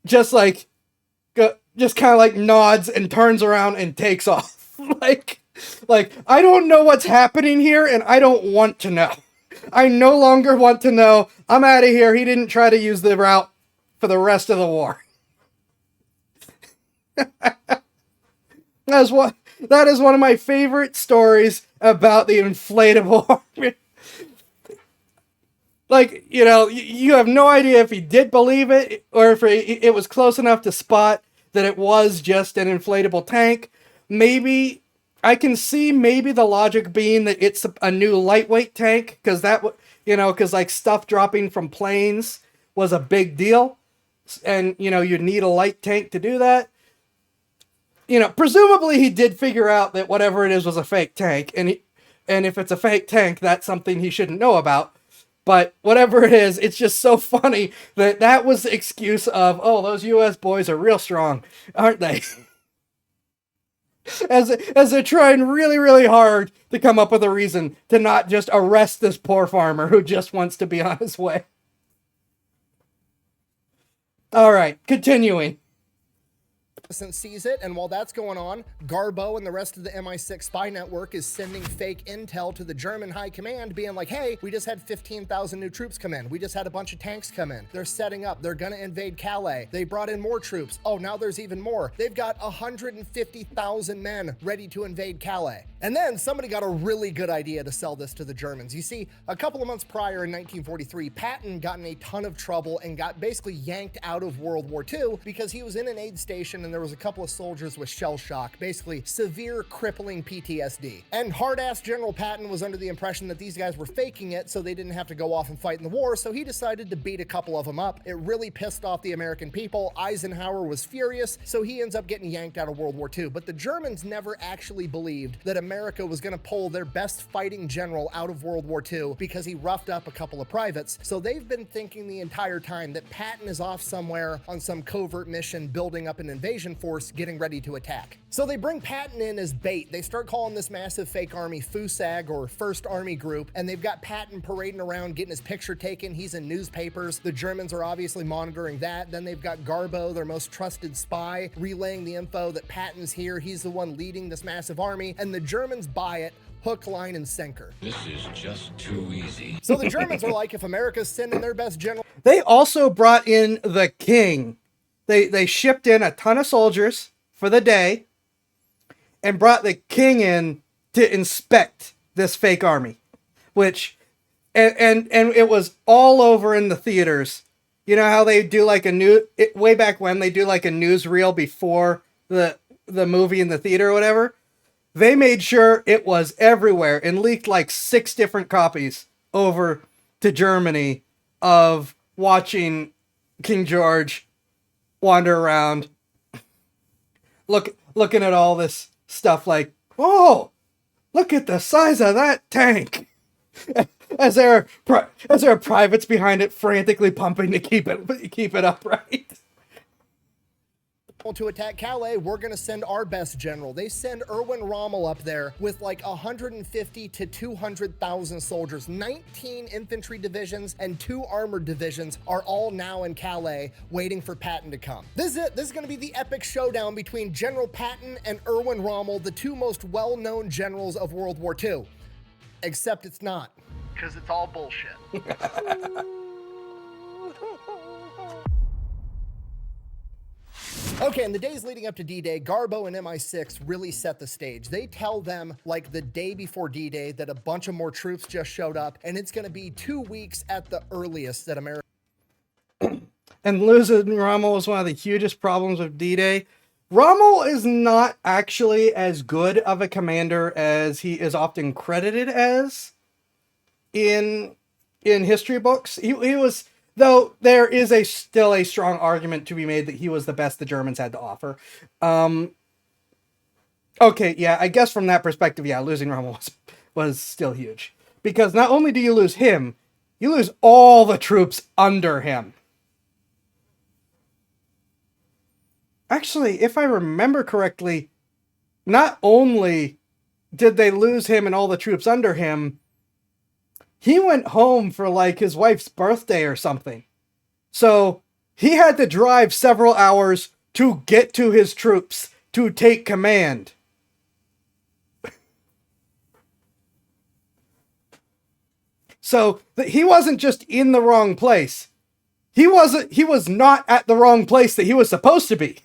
just kind of like nods and turns around and takes off. like I don't know what's happening here, and I don't want to know. I no longer want to know. I'm out of here. He didn't try to use the route for the rest of the war. That is one of my favorite stories about the inflatable army. Like, you have no idea if he did believe it, or if it was close enough to spot that it was just an inflatable tank. Maybe I can see the logic being that it's a new lightweight tank, because like stuff dropping from planes was a big deal, and you need a light tank to do that. Presumably he did figure out that whatever it is was a fake tank, And if it's a fake tank, that's something he shouldn't know about. But whatever it is, it's just so funny that that was the excuse of, oh, those U.S. boys are real strong, aren't they? As they're trying really, really hard to come up with a reason to not just arrest this poor farmer who just wants to be on his way. All right, continuing. Sees it, and while that's going on, Garbo and the rest of the MI6 spy network is sending fake intel to the German high command, being like, hey, we just had 15,000 new troops come in. We just had a bunch of tanks come in. They're setting up. They're gonna invade Calais. They brought in more troops. Oh, now there's even more. They've got 150,000 men ready to invade Calais. And then somebody got a really good idea to sell this to the Germans. You see, a couple of months prior in 1943, Patton got in a ton of trouble and got basically yanked out of World War II because he was in an aid station and there was a couple of soldiers with shell shock, basically severe crippling PTSD. And hard-ass General Patton was under the impression that these guys were faking it so they didn't have to go off and fight in the war, so he decided to beat a couple of them up. It really pissed off the American people. Eisenhower was furious, so he ends up getting yanked out of World War II. But the Germans never actually believed that America was going to pull their best fighting general out of World War II because he roughed up a couple of privates. So they've been thinking the entire time that Patton is off somewhere on some covert mission building up an invasion force getting ready to attack. So they bring Patton in as bait. They start calling this massive fake army FUSAG, or First Army Group, and they've got Patton parading around getting his picture taken. He's in newspapers. The Germans are obviously monitoring that. Then they've got Garbo, their most trusted spy, relaying the info that Patton's here. He's the one leading this massive army, and the Germans buy it. Hook, line, and sinker. This is just too easy. So the Germans are like, if America's sending their best general... They also brought in the king. They shipped in a ton of soldiers for the day and brought the king in to inspect this fake army, which, and it was all over in the theaters. You know how they do like way back when they do like a newsreel before the movie in the theater or whatever? They made sure it was everywhere and leaked like 6 different copies over to Germany of watching King George wander around, looking at all this stuff like, oh, look at the size of that tank. As there are privates behind it frantically pumping to keep it upright. To attack Calais, we're going to send our best general. They send Erwin Rommel up there with like 150 to 200,000 soldiers. 19 infantry divisions and 2 armored divisions are all now in Calais waiting for Patton to come. This is it. This is going to be the epic showdown between General Patton and Erwin Rommel, the 2 most well-known generals of World War II. Except it's not, because it's all bullshit. Okay, in the days leading up to D-Day, Garbo and MI6 really set the stage. They tell them, like the day before D-Day, that a bunch of more troops just showed up, and it's going to be 2 weeks at the earliest that America... And losing Rommel was one of the hugest problems of D-Day. Rommel is not actually as good of a commander as he is often credited as in history books. He was... Though there is still a strong argument to be made that he was the best the Germans had to offer. Okay, yeah, I guess from that perspective, yeah, losing Rommel was still huge. Because not only do you lose him, you lose all the troops under him. Actually, if I remember correctly, not only did they lose him and all the troops under him, he went home for like his wife's birthday or something. So he had to drive several hours to get to his troops to take command. So he wasn't just in the wrong place. He was not at the wrong place that he was supposed to be.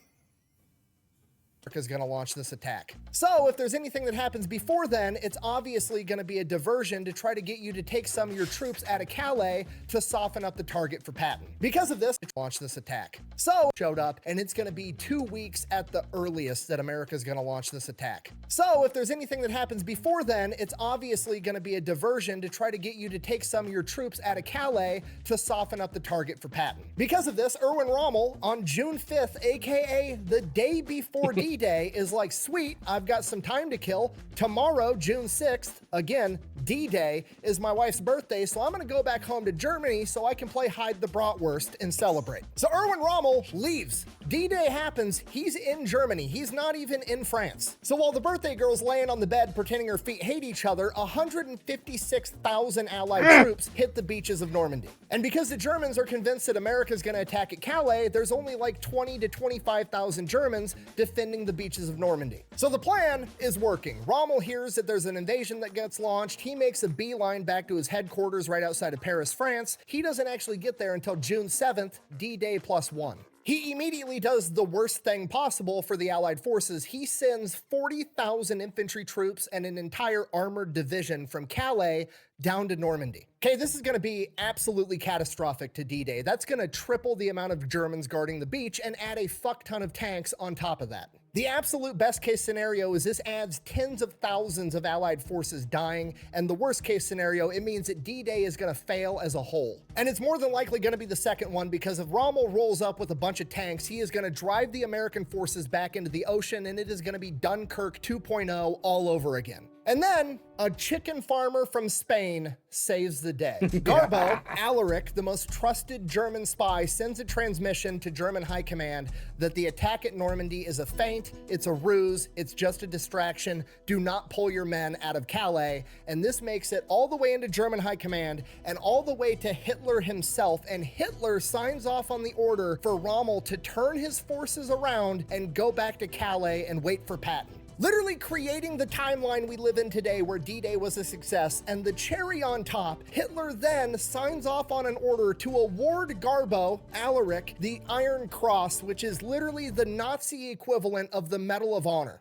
Is going to launch this attack. So if there's anything that happens before then, it's obviously going to be a diversion to try to get you to take some of your troops out of Calais to soften up the target for Patton. Because of this, launch this attack. So showed up, and it's going to be 2 weeks at the earliest that America is going to launch this attack. So if there's anything that happens before then, it's obviously going to be a diversion to try to get you to take some of your troops out of Calais to soften up the target for Patton. Because of this, Erwin Rommel on June 5th, aka the day before D-Day, D-Day is like, sweet, I've got some time to kill. Tomorrow, June 6th, again, D-Day, is my wife's birthday, so I'm gonna go back home to Germany so I can play hide the bratwurst and celebrate. So Erwin Rommel leaves. D-Day happens, he's in Germany. He's not even in France. So while the birthday girl's laying on the bed pretending her feet hate each other, 156,000 Allied troops hit the beaches of Normandy. And because the Germans are convinced that America's gonna attack at Calais, there's only like 20 to 25,000 Germans defending the beaches of Normandy. So the plan is working. Rommel hears that there's an invasion that gets launched. He makes a beeline back to his headquarters right outside of Paris, France. He doesn't actually get there until June 7th, D-Day +1. He immediately does the worst thing possible for the Allied forces. He sends 40,000 infantry troops and an entire armored division from Calais down to Normandy. Okay, this is gonna be absolutely catastrophic to D-Day. That's gonna triple the amount of Germans guarding the beach and add a fuck ton of tanks on top of that. The absolute best case scenario is this adds tens of thousands of Allied forces dying, and the worst case scenario, it means that D-Day is gonna fail as a whole. And it's more than likely gonna be the second one, because if Rommel rolls up with a bunch of tanks, he is gonna drive the American forces back into the ocean, and it is gonna be Dunkirk 2.0 all over again. And then a chicken farmer from Spain saves the day. Garbo, Alaric, the most trusted German spy, sends a transmission to German high command that the attack at Normandy is a feint, it's a ruse, it's just a distraction. Do not pull your men out of Calais. And this makes it all the way into German high command and all the way to Hitler himself. And Hitler signs off on the order for Rommel to turn his forces around and go back to Calais and wait for Patton. Literally creating the timeline we live in today where D-Day was a success. And the cherry on top, Hitler then signs off on an order to award Garbo, Alaric, the Iron Cross, which is literally the Nazi equivalent of the Medal of Honor.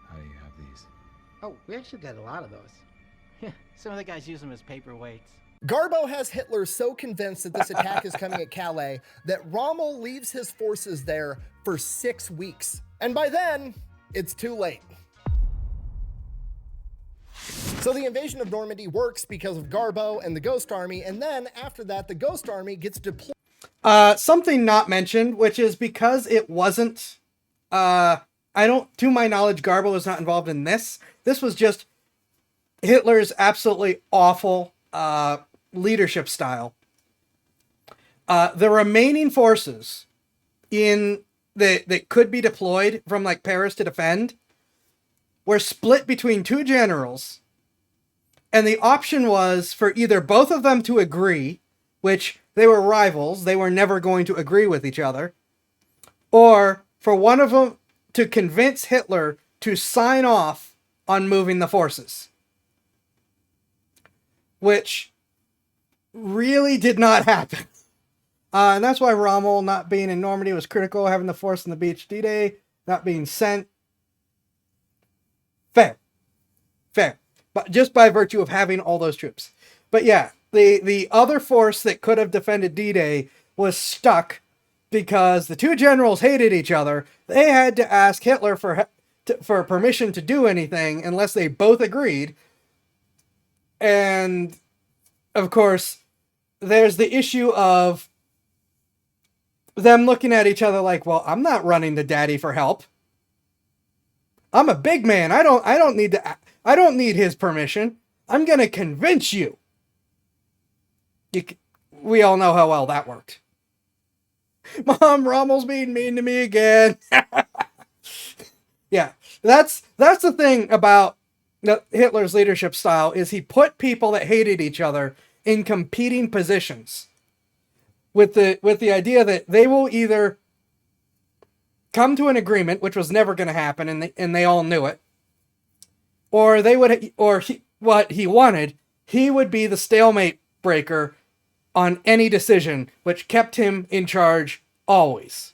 How do you have these? Oh, we actually got a lot of those. Yeah, some of the guys use them as paperweights. Garbo has Hitler so convinced that this attack is coming at Calais that Rommel leaves his forces there for 6 weeks. And by then, it's too late. So the invasion of Normandy works because of Garbo and the Ghost Army, and then after that, the Ghost Army gets deployed. Something not mentioned, which is because it wasn't, to my knowledge, Garbo was not involved in this. This was just Hitler's absolutely awful leadership style. The remaining forces that could be deployed from like Paris to defend were split between two generals, and the option was for either both of them to agree, which they were rivals, they were never going to agree with each other, or for one of them to convince Hitler to sign off on moving the forces, which really did not happen. And that's why Rommel not being in Normandy was critical, having the force on the beach D-Day, not being sent. Fair. But just by virtue of having all those troops. But yeah, the other force that could have defended D-Day was stuck because the two generals hated each other. They had to ask Hitler for permission to do anything unless they both agreed. And, of course, there's the issue of them looking at each other like, well, I'm not running to Daddy for help. I'm a big man. I don't need his permission. I'm going to convince you. We all know how well that worked. Mom, Rommel's being mean to me again. Yeah, that's the thing about Hitler's leadership style is he put people that hated each other in competing positions with the idea that they will either come to an agreement, which was never going to happen, and they all knew it, or what he wanted, he would be the stalemate breaker on any decision, which kept him in charge always.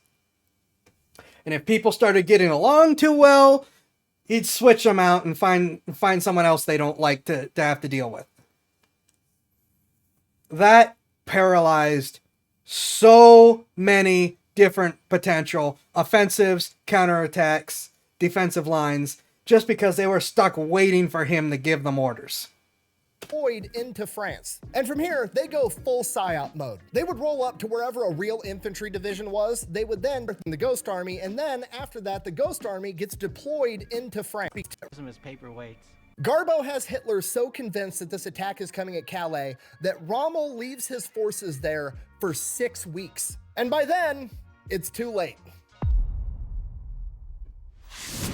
And if people started getting along too well, he'd switch them out and find someone else they don't like to have to deal with. That paralyzed so many different potential offensives, counterattacks, defensive lines, just because they were stuck waiting for him to give them orders. deployed into France. And from here, they go full PSYOP mode. They would roll up to wherever a real infantry division was. They would then the Ghost Army, and then after that, the Ghost Army gets deployed into France. Use them as paperweights. Garbo has Hitler so convinced that this attack is coming at Calais that Rommel leaves his forces there for 6 weeks. And by then, it's too late.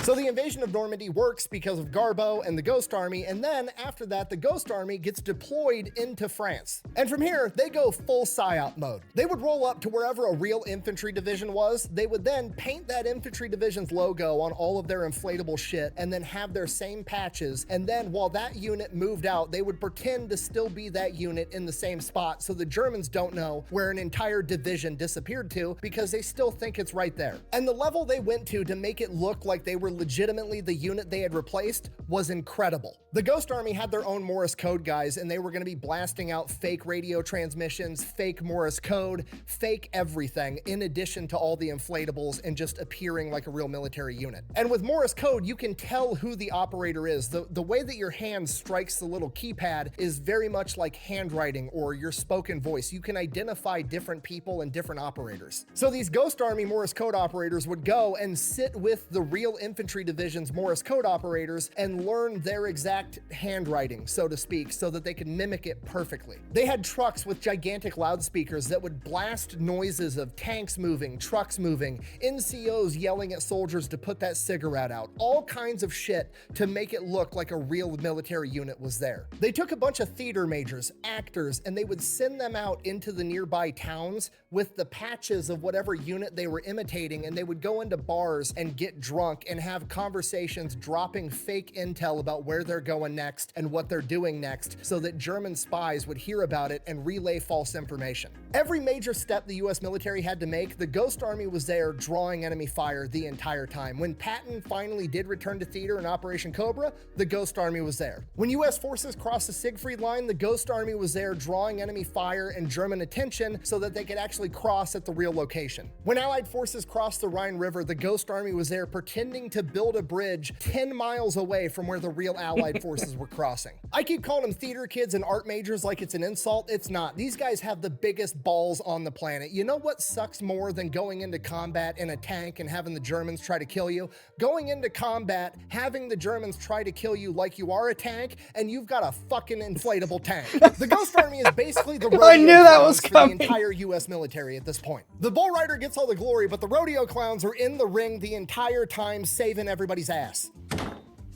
So the invasion of Normandy works because of Garbo and the Ghost Army, and then after that, the Ghost Army gets deployed into France. And from here, they go full PSYOP mode. They would roll up to wherever a real infantry division was. They would then paint that infantry division's logo on all of their inflatable shit and then have their same patches. And then while that unit moved out, they would pretend to still be that unit in the same spot so the Germans don't know where an entire division disappeared to because they still think it's right there. And the level they went to make it look like they were legitimately the unit they had replaced was incredible. The Ghost Army had their own Morse code guys, and they were going to be blasting out fake radio transmissions, fake Morse code, fake everything, in addition to all the inflatables and just appearing like a real military unit. And with Morse code, you can tell who the operator is. The way that your hand strikes the little keypad is very much like handwriting or your spoken voice. You can identify different people and different operators. So these Ghost Army Morse code operators would go and sit with the real infantry division's Morse code operators and learn their exact handwriting, so to speak, so that they could mimic it perfectly. They had trucks with gigantic loudspeakers that would blast noises of tanks moving, trucks moving, NCOs yelling at soldiers to put that cigarette out, all kinds of shit to make it look like a real military unit was there. They took a bunch of theater majors, actors, and they would send them out into the nearby towns with the patches of whatever unit they were imitating, and they would go into bars and get drunk and have conversations dropping fake intel about where they're going next and what they're doing next so that German spies would hear about it and relay false information. Every major step the US military had to make, the Ghost Army was there drawing enemy fire the entire time. When Patton finally did return to theater in Operation Cobra, the Ghost Army was there. When US forces crossed the Siegfried Line, the Ghost Army was there drawing enemy fire and German attention so that they could actually cross at the real location. When Allied forces crossed the Rhine River, the Ghost Army was there pretending to build a bridge 10 miles away from where the real Allied forces were crossing. I keep calling them theater kids and art majors like it's an insult. It's not. These guys have the biggest balls on the planet. You know what sucks more than going into combat in a tank and having the Germans try to kill you? Going into combat, having the Germans try to kill you like you are a tank, and you've got a fucking inflatable tank. The Ghost Army is basically the rodeo I knew that was clowns for coming. the entire US military at this point. The bull rider gets all the glory, but the rodeo clowns are in the ring the entire time saving everybody's ass.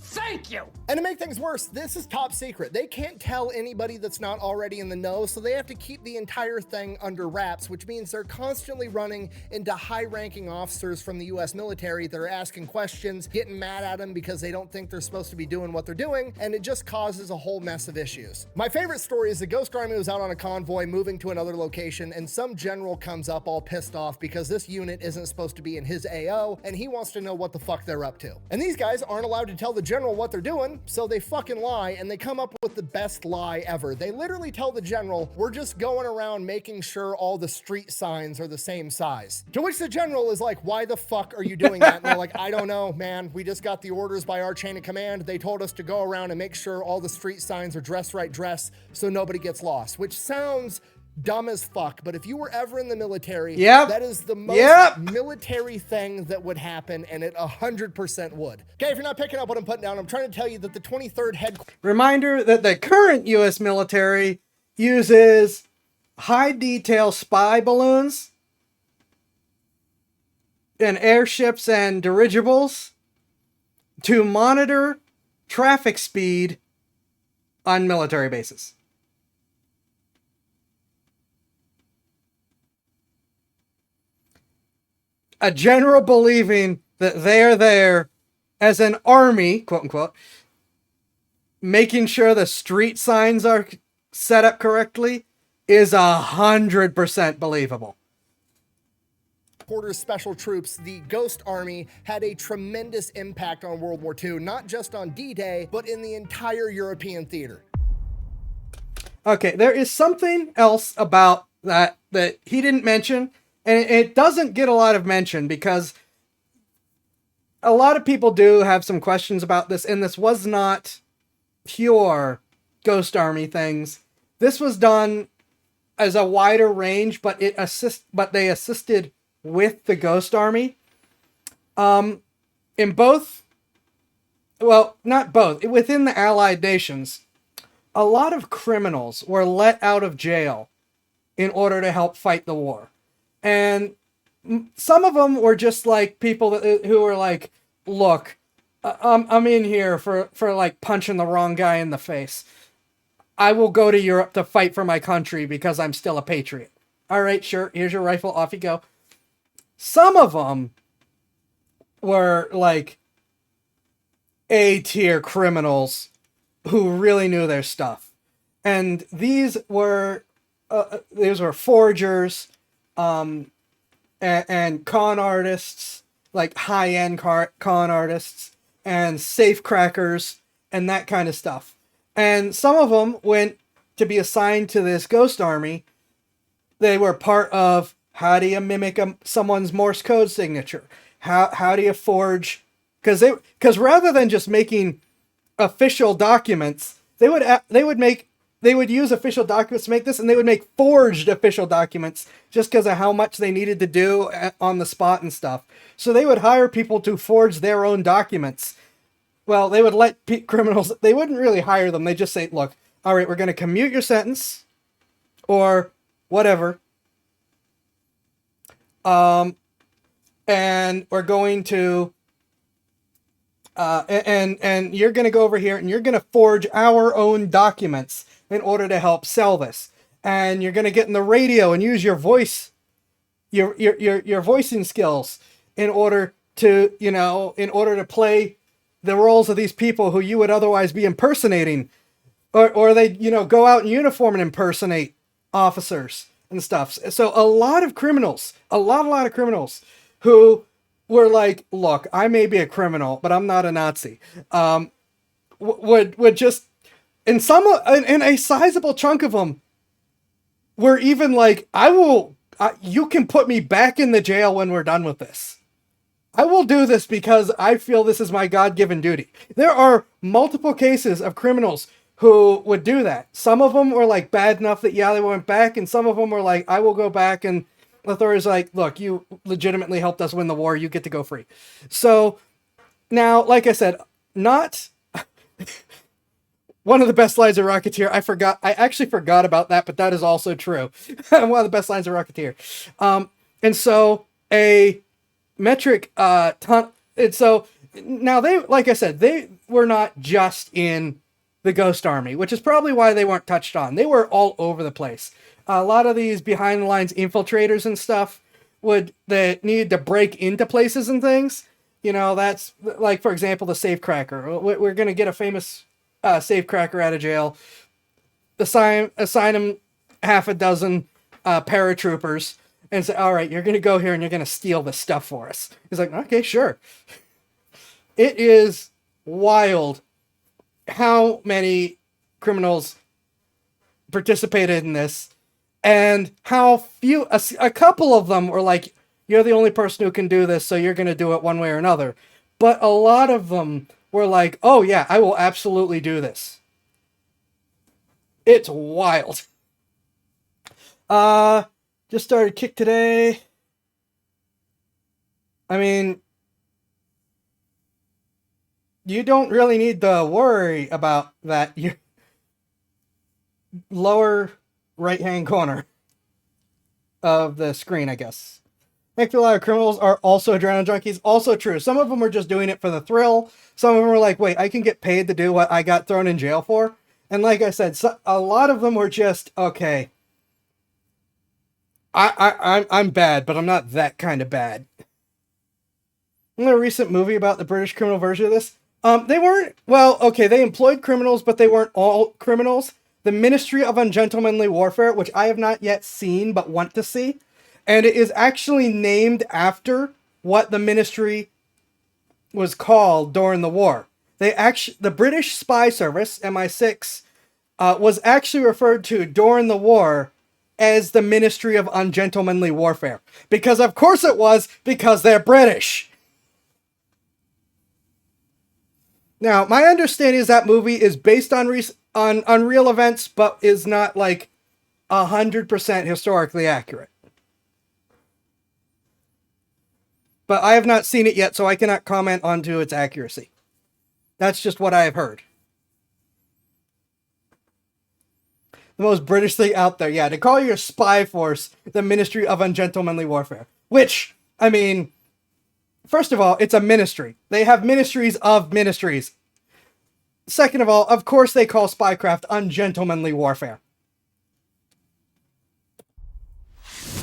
Thank you! And to make things worse, this is top secret. They can't tell anybody that's not already in the know, so they have to keep the entire thing under wraps, which means they're constantly running into high-ranking officers from the US military that are asking questions, getting mad at them because they don't think they're supposed to be doing what they're doing, and it just causes a whole mess of issues. My favorite story is the Ghost Army was out on a convoy moving to another location, and some general comes up all pissed off because this unit isn't supposed to be in his AO, and he wants to know what the fuck they're up to. And these guys aren't allowed to tell the general what they're doing, so they fucking lie, and they come up with the best lie ever. They literally tell the general, we're just going around making sure all the street signs are the same size. To which the general is like, why the fuck are you doing that? And they're like, I don't know, man. We just got the orders by our chain of command. They told us to go around and make sure all the street signs are dress right dress so nobody gets lost, which sounds dumb as fuck, but if you were ever in the military, that is the most military thing that would happen, and it 100% would. Okay, if you're not picking up what I'm putting down, I'm trying to tell you that the 23rd headquarters... Reminder that the current US military uses high detail spy balloons and airships and dirigibles to monitor traffic speed on military bases. A general believing that they are there as an army, quote unquote, making sure the street signs are set up correctly is 100% believable. Special troops, the Ghost Army, had a tremendous impact on World War II, not just on D-Day, but in the entire European theater. Okay, there is something else about that he didn't mention, and it doesn't get a lot of mention because a lot of people do have some questions about this, and this was not pure Ghost Army things. This was done as a wider range, but they assisted with the Ghost Army. In both, well, not both, within the Allied nations, a lot of criminals were let out of jail in order to help fight the war. And some of them were just like people who were like, look, I'm in here for like punching the wrong guy in the face. I will go to Europe to fight for my country because I'm still a patriot. All right, sure. Here's your rifle. Off you go. Some of them were like A-tier criminals who really knew their stuff. And these were forgers, and con artists, like high-end con artists, and safe crackers, and that kind of stuff. And some of them went to be assigned to this Ghost Army. They were part of, how do you mimic someone's Morse code signature? How do you forge? Because rather than just making official documents, they would use official documents to make this, and they would make forged official documents just because of how much they needed to do on the spot and stuff. So they would hire people to forge their own documents. Well, they would let criminals, they wouldn't really hire them. They just say, look, all right, we're going to commute your sentence or whatever. And we're going to, and you're going to go over here and you're going to forge our own documents in order to help sell this. And you're going to get in the radio and use your voice, your voicing skills in order to, in order to play the roles of these people who you would otherwise be impersonating, or they, go out in uniform and impersonate officers and stuff. So a lot of criminals who were like, look, I may be a criminal, but I'm not a Nazi. Would just, and a sizable chunk of them were even like, you can put me back in the jail when we're done with this. I will do this because I feel this is my God-given duty. There are multiple cases of criminals who would do that. Some of them were like bad enough that, yeah, they went back, and some of them were like, I will go back, and the authorities are like, look, you legitimately helped us win the war, you get to go free. So now, like I said, not one of the best lines of Rocketeer. I actually forgot about that, but that is also true. One of the best lines of Rocketeer. And so a metric ton. And so now they, like I said, they were not just in the Ghost Army, which is probably why they weren't touched on. They were all over the place. A lot of these behind the lines infiltrators and stuff that needed to break into places and things. That's like, for example, the safe cracker. We're going to get a famous safe cracker out of jail. Assign him half a dozen paratroopers and say, all right, you're going to go here and you're going to steal this stuff for us. He's like, okay, sure. It is wild how many criminals participated in this, and how few, a couple of them were like, you're the only person who can do this, so you're going to do it one way or another. But a lot of them were like, oh yeah, I will absolutely do this. It's wild. Just started Kick today. I mean, you don't really need to worry about that. You lower right-hand corner of the screen, I guess. I think a lot of criminals are also adrenaline junkies. Also true. Some of them were just doing it for the thrill. Some of them were like, wait, I can get paid to do what I got thrown in jail for. And like I said, a lot of them were just, okay, I'm bad, but I'm not that kind of bad. In a recent movie about the British criminal version of this, they weren't, well, okay, they employed criminals, but they weren't all criminals. The Ministry of Ungentlemanly Warfare, which I have not yet seen, but want to see. And it is actually named after what the ministry was called during the war. The British spy service, MI6, was actually referred to during the war as the Ministry of Ungentlemanly Warfare. Because of course it was, because they're British. Now, my understanding is that movie is based on on real events, but is not like 100% historically accurate. But I have not seen it yet, so I cannot comment onto its accuracy. That's just what I have heard. The most British thing out there. Yeah, to call your spy force the Ministry of Ungentlemanly Warfare. Which, I mean, first of all, it's a ministry. They have ministries of ministries. Second of all, of course they call spycraft ungentlemanly warfare.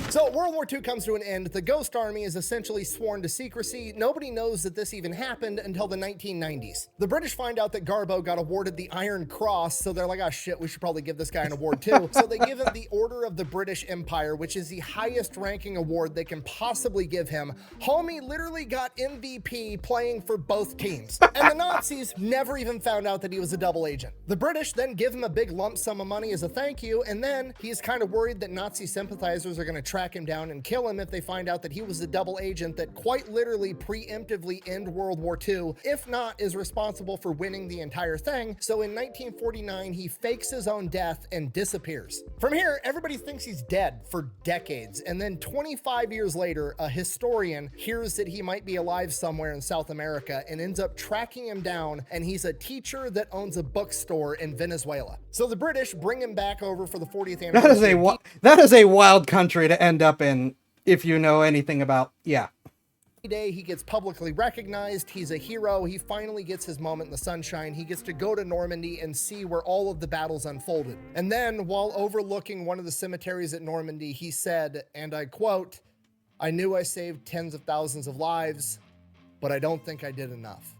So World War II comes to an end. The Ghost Army is essentially sworn to secrecy. Nobody knows that this even happened until the 1990s. The British find out that Garbo got awarded the Iron Cross, so they're like, oh shit, we should probably give this guy an award too. So they give him the Order of the British Empire, which is the highest ranking award they can possibly give him. Homie literally got MVP playing for both teams. And the Nazis never even found out that he was a double agent. The British then give him a big lump sum of money as a thank you, and then he's kind of worried that Nazi sympathizers are going to track him down and kill him if they find out that he was the double agent that quite literally preemptively end World War II, if not is responsible for winning the entire thing. So in 1949, he fakes his own death and disappears. From here, everybody thinks he's dead for decades. And then 25 years later, a historian hears that he might be alive somewhere in South America and ends up tracking him down. And he's a teacher that owns a bookstore in Venezuela. So the British bring him back over for the 40th anniversary. That is a wild country to end up in, if you know anything about, yeah. Day he gets publicly recognized. He's a hero. He finally gets his moment in the sunshine. He gets to go to Normandy and see where all of the battles unfolded. And then, while overlooking one of the cemeteries at Normandy, he said, and I quote, "I knew I saved tens of thousands of lives, but I don't think I did enough."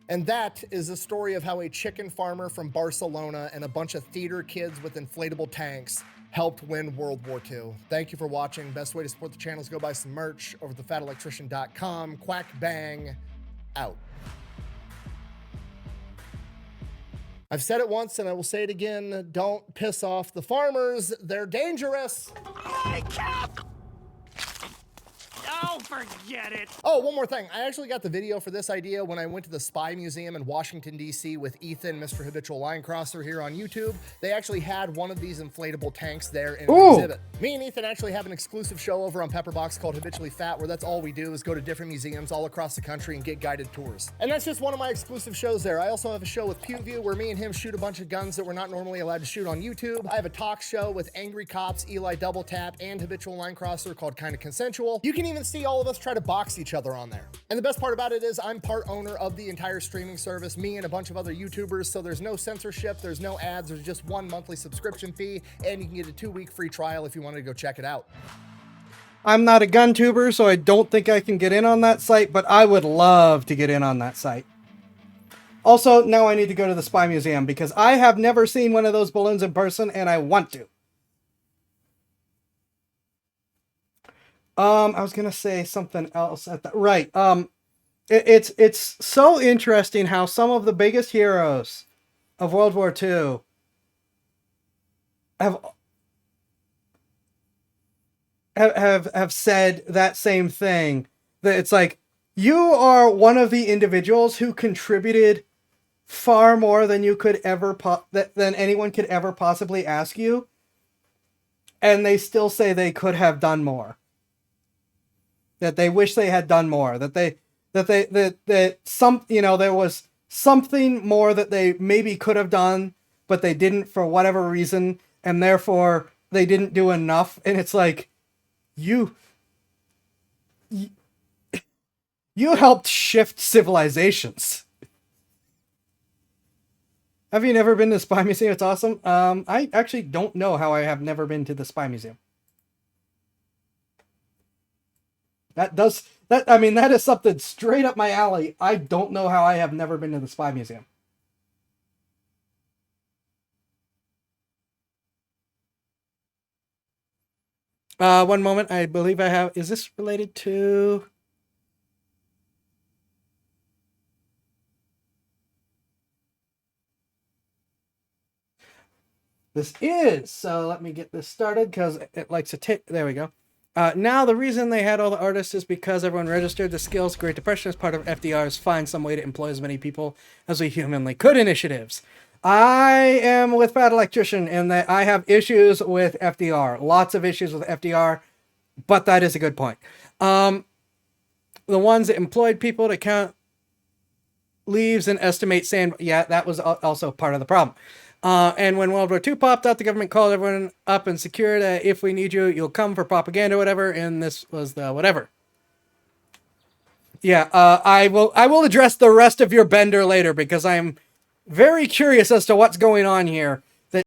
And that is the story of how a chicken farmer from Barcelona and a bunch of theater kids with inflatable tanks helped win World War II. Thank you for watching. Best way to support the channel is go buy some merch over at thefatelectrician.com. Quack bang, out. I've said it once and I will say it again. Don't piss off the farmers. They're dangerous. I can't. Oh, forget it. Oh, one more thing. I actually got the video for this idea when I went to the Spy Museum in Washington, D.C. with Ethan, Mr. Habitual Line Crosser here on YouTube. They actually had one of these inflatable tanks there in an exhibit. Me and Ethan actually have an exclusive show over on Pepperbox called Habitually Fat, where that's all we do is go to different museums all across the country and get guided tours. And that's just one of my exclusive shows there. I also have a show with PewView where me and him shoot a bunch of guns that we're not normally allowed to shoot on YouTube. I have a talk show with Angry Cops, Eli Double Tap, and Habitual Line Crosser called Kinda Consensual. You can even see all of us try to box each other on there. And the best part about it is I'm part owner of the entire streaming service, me and a bunch of other YouTubers, so there's no censorship, there's no ads, there's just one monthly subscription fee, and you can get a 2-week free trial if you wanted to go check it out. I'm not a gun tuber, so I don't think I can get in on that site, but I would love to get in on that site. Also, now I need to go to the Spy Museum because I have never seen one of those balloons in person and I want to. I was gonna say something else at the right. It's so interesting how some of the biggest heroes of World War II have said that same thing. That it's like, you are one of the individuals who contributed far more than you could ever than anyone could ever possibly ask you, and they still say they could have done more. That they wish they had done more. That some, you know, there was something more that they maybe could have done, but they didn't for whatever reason, and therefore they didn't do enough. And it's like, you helped shift civilizations. Have you never been to the Spy Museum? It's awesome. I actually don't know how I have never been to the Spy Museum. That is something straight up my alley. I don't know how I have never been to the Spy Museum. One moment. I believe I have... Is this related to... This is. So let me get this started because it likes to take... There we go. Now, the reason they had all the artists is because everyone registered the skills. Great Depression is part of FDR's Find Some Way to Employ as Many People as We Humanly Could initiatives. I am with Bad Electrician in that I have issues with FDR. Lots of issues with FDR, but that is a good point. The ones that employed people to count leaves and estimate sand, yeah, that was also part of the problem. And when World War II popped up, the government called everyone up and secured, if we need you, you'll come for propaganda or whatever, and this was the whatever. Yeah, I will address the rest of your bender later, because I'm very curious as to what's going on here.